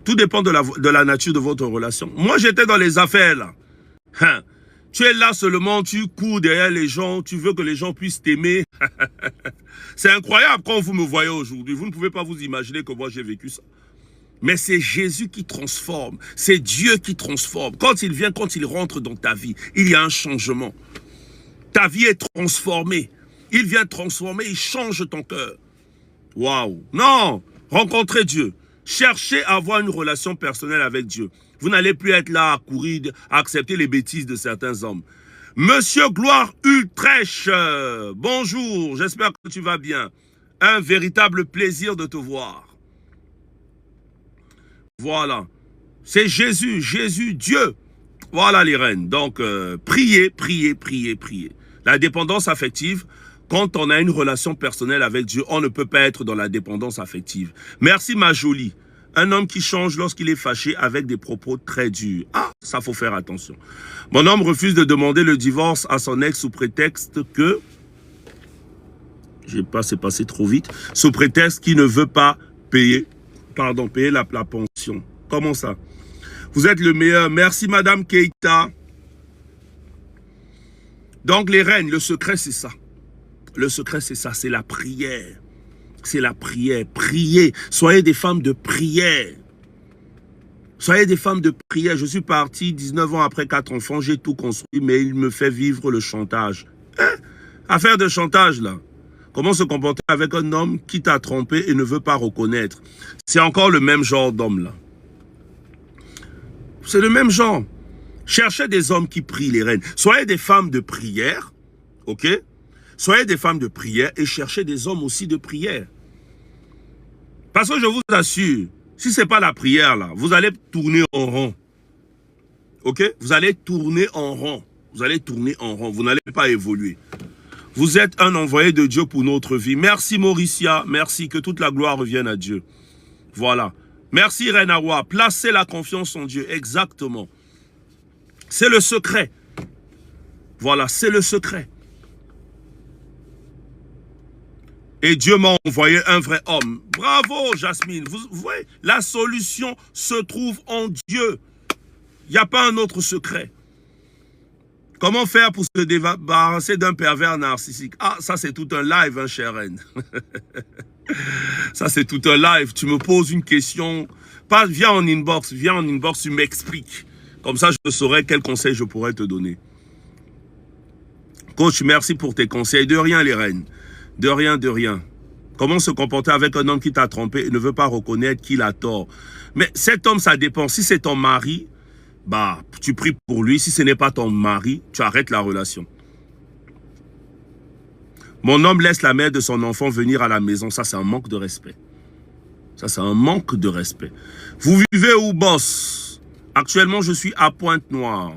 Tout dépend de la nature de votre relation. Moi, j'étais dans les affaires là. Hein. Tu es là seulement, tu cours derrière les gens, tu veux que les gens puissent t'aimer. C'est incroyable quand vous me voyez aujourd'hui. Vous ne pouvez pas vous imaginer que moi j'ai vécu ça. Mais c'est Jésus qui transforme. C'est Dieu qui transforme. Quand il vient, quand il rentre dans ta vie, il y a un changement. Ta vie est transformée. Il vient transformer, il change ton cœur. Waouh! Non! Rencontrez Dieu. Cherchez à avoir une relation personnelle avec Dieu. Vous n'allez plus être là à courir, à accepter les bêtises de certains hommes. Monsieur Gloire Ultrèche, bonjour, j'espère que tu vas bien. Un véritable plaisir de te voir. Voilà. C'est Jésus, Jésus, Dieu. Voilà les reines. Donc, priez, priez, priez, priez. La dépendance affective, quand on a une relation personnelle avec Dieu, on ne peut pas être dans la dépendance affective. Merci ma jolie. Un homme qui change lorsqu'il est fâché avec des propos très durs. Ah, ça faut faire attention. Mon homme refuse de demander le divorce à son ex sous prétexte que... Je sais pas, c'est passé trop vite. Sous prétexte qu'il ne veut pas payer la pension. Comment ça? Vous êtes le meilleur. Merci Madame Keita. Donc les reines, le secret c'est ça. Le secret c'est ça, c'est la prière. C'est la prière. Priez. Soyez des femmes de prière. Soyez des femmes de prière. Je suis parti 19 ans après 4 enfants. J'ai tout construit, mais il me fait vivre le chantage. Hein? Affaire de chantage, là. Comment se comporter avec un homme qui t'a trompé et ne veut pas reconnaître? C'est encore le même genre d'homme, là. C'est le même genre. Cherchez des hommes qui prient, les reines. Soyez des femmes de prière. OK? Soyez des femmes de prière et cherchez des hommes aussi de prière. Parce que je vous assure, si ce n'est pas la prière, là, vous allez tourner en rond. OK? Vous allez tourner en rond. Vous allez tourner en rond. Vous n'allez pas évoluer. Vous êtes un envoyé de Dieu pour notre vie. Merci Mauricia. Merci. Que toute la gloire revienne à Dieu. Voilà. Merci Renawa. Placez la confiance en Dieu. Exactement. C'est le secret. Voilà, c'est le secret. Et Dieu m'a envoyé un vrai homme. Bravo, Jasmine. Vous voyez, la solution se trouve en Dieu. Il n'y a pas un autre secret. Comment faire pour se débarrasser d'un pervers narcissique? Ah, ça c'est tout un live, hein, chère reine. Ça c'est tout un live. Tu me poses une question. Viens en inbox, tu m'expliques. Comme ça, je saurai quel conseil je pourrais te donner. Coach, merci pour tes conseils. De rien, les reines. De rien, de rien. Comment se comporter avec un homme qui t'a trompé et ne veut pas reconnaître qu'il a tort? Mais cet homme, ça dépend. Si c'est ton mari, bah, tu pries pour lui. Si ce n'est pas ton mari, tu arrêtes la relation. Mon homme laisse la mère de son enfant venir à la maison. Ça, c'est un manque de respect. Ça, c'est un manque de respect. Vous vivez où, boss? Actuellement, je suis à Pointe-Noire,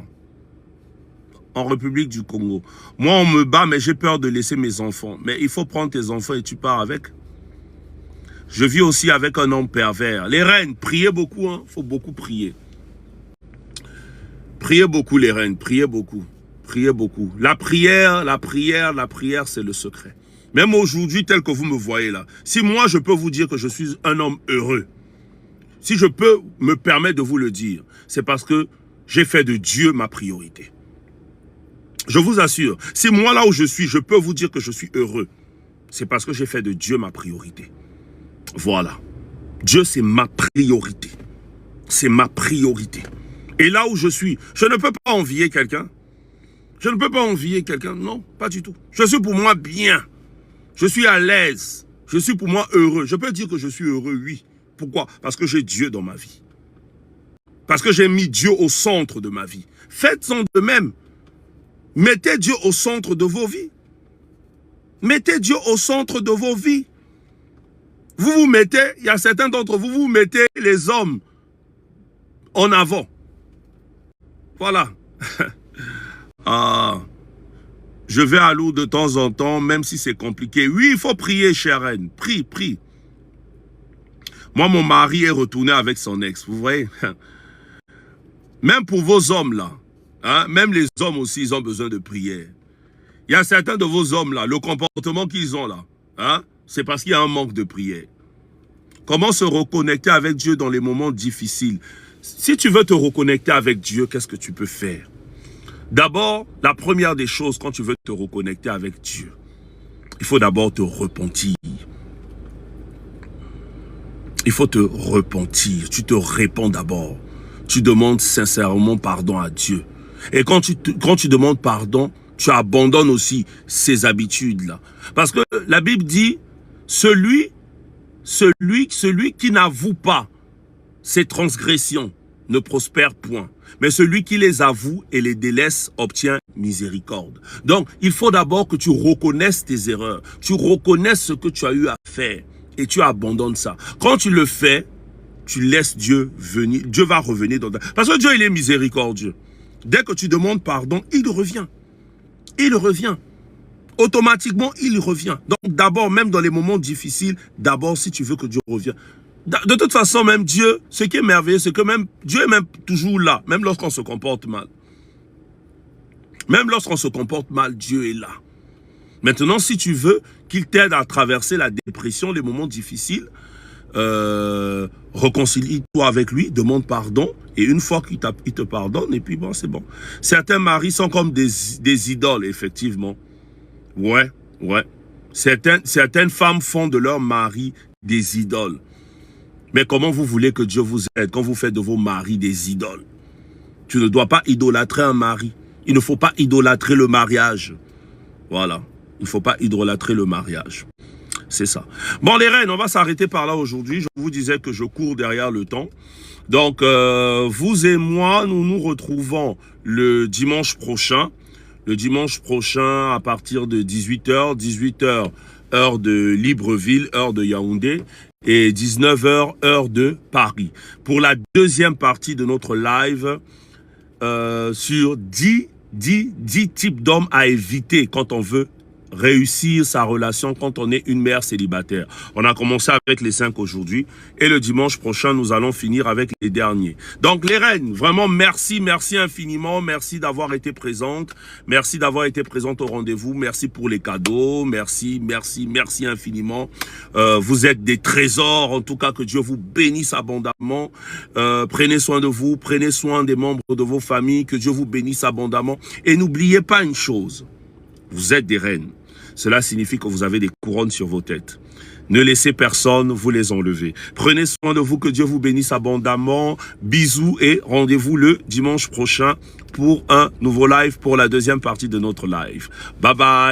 en République du Congo. Moi, on me bat, mais j'ai peur de laisser mes enfants. Mais il faut prendre tes enfants et tu pars avec. Je vis aussi avec un homme pervers. Les reines, priez beaucoup, hein. Il faut beaucoup prier. Priez beaucoup, les reines, priez beaucoup. Priez beaucoup. La prière, c'est le secret. Même aujourd'hui, tel que vous me voyez là, si moi, je peux vous dire que je suis un homme heureux, si je peux me permettre de vous le dire, c'est parce que j'ai fait de Dieu ma priorité. Je vous assure, si moi là où je suis, je peux vous dire que je suis heureux, c'est parce que j'ai fait de Dieu ma priorité. Voilà. Dieu, c'est ma priorité. C'est ma priorité. Et là où je suis, je ne peux pas envier quelqu'un. Je ne peux pas envier quelqu'un. Non, pas du tout. Je suis pour moi bien. Je suis à l'aise. Je suis pour moi heureux. Je peux dire que je suis heureux, oui. Pourquoi? Parce que j'ai Dieu dans ma vie. Parce que j'ai mis Dieu au centre de ma vie. Faites-en de même. Mettez Dieu au centre de vos vies. Mettez Dieu au centre de vos vies. Vous vous mettez, il y a certains d'entre vous, vous mettez les hommes en avant. Voilà. Ah, je vais à Lourdes de temps en temps, même si c'est compliqué. Oui, il faut prier, chère reine. Prie, prie. Moi, mon mari est retourné avec son ex, vous voyez. Même pour vos hommes là, hein, même les hommes aussi, ils ont besoin de prière. Il y a certains de vos hommes là, le comportement qu'ils ont là, hein, c'est parce qu'il y a un manque de prière. Comment se reconnecter avec Dieu dans les moments difficiles? Si tu veux te reconnecter avec Dieu, qu'est-ce que tu peux faire? D'abord, la première des choses, quand tu veux te reconnecter avec Dieu, il faut d'abord te repentir. Il faut te repentir. Tu te répands d'abord. Tu demandes sincèrement pardon à Dieu. Et quand tu demandes pardon, tu abandonnes aussi ces habitudes-là. Parce que la Bible dit, celui qui n'avoue pas ses transgressions ne prospère point. Mais celui qui les avoue et les délaisse obtient miséricorde. Donc, il faut d'abord que tu reconnaisses tes erreurs. Tu reconnaisses ce que tu as eu à faire. Et tu abandonnes ça. Quand tu le fais, tu laisses Dieu venir. Dieu va revenir dans ta... Parce que Dieu, il est miséricordieux. Dès que tu demandes pardon, il revient. Il revient. Automatiquement, il revient. Donc d'abord, même dans les moments difficiles, d'abord, si tu veux que Dieu revienne. De toute façon, même Dieu, ce qui est merveilleux, c'est que même Dieu est même toujours là, même lorsqu'on se comporte mal. Même lorsqu'on se comporte mal, Dieu est là. Maintenant, si tu veux qu'il t'aide à traverser la dépression, les moments difficiles, réconcilie-toi avec lui, demande pardon, et une fois qu'il te pardonne, et puis bon, c'est bon. Certains maris sont comme des idoles, effectivement. Ouais. Certaines femmes font de leur mari des idoles. Mais comment vous voulez que Dieu vous aide quand vous faites de vos maris des idoles? Tu ne dois pas idolâtrer un mari. Il ne faut pas idolâtrer le mariage. Voilà. Il ne faut pas idolâtrer le mariage. C'est ça. Bon, les reines, on va s'arrêter par là aujourd'hui. Je vous disais que je cours derrière le temps. Donc, vous et moi, nous nous retrouvons le dimanche prochain. Le dimanche prochain à partir de 18h, heure de Libreville, heure de Yaoundé, et 19h, heure de Paris. Pour la deuxième partie de notre live sur 10 types d'hommes à éviter quand on veut réussir sa relation quand on est une mère célibataire. On a commencé avec les 5 aujourd'hui et le dimanche prochain, nous allons finir avec les derniers. Donc les reines, vraiment merci infiniment, merci d'avoir été présentes, merci d'avoir été présente au rendez-vous, merci pour les cadeaux, merci infiniment. Vous êtes des trésors, en tout cas que Dieu vous bénisse abondamment. Prenez soin de vous, prenez soin des membres de vos familles, que Dieu vous bénisse abondamment. Et n'oubliez pas une chose, vous êtes des reines. Cela signifie que vous avez des couronnes sur vos têtes. Ne laissez personne vous les enlever. Prenez soin de vous, que Dieu vous bénisse abondamment. Bisous et rendez-vous le dimanche prochain pour un nouveau live, pour la deuxième partie de notre live. Bye bye.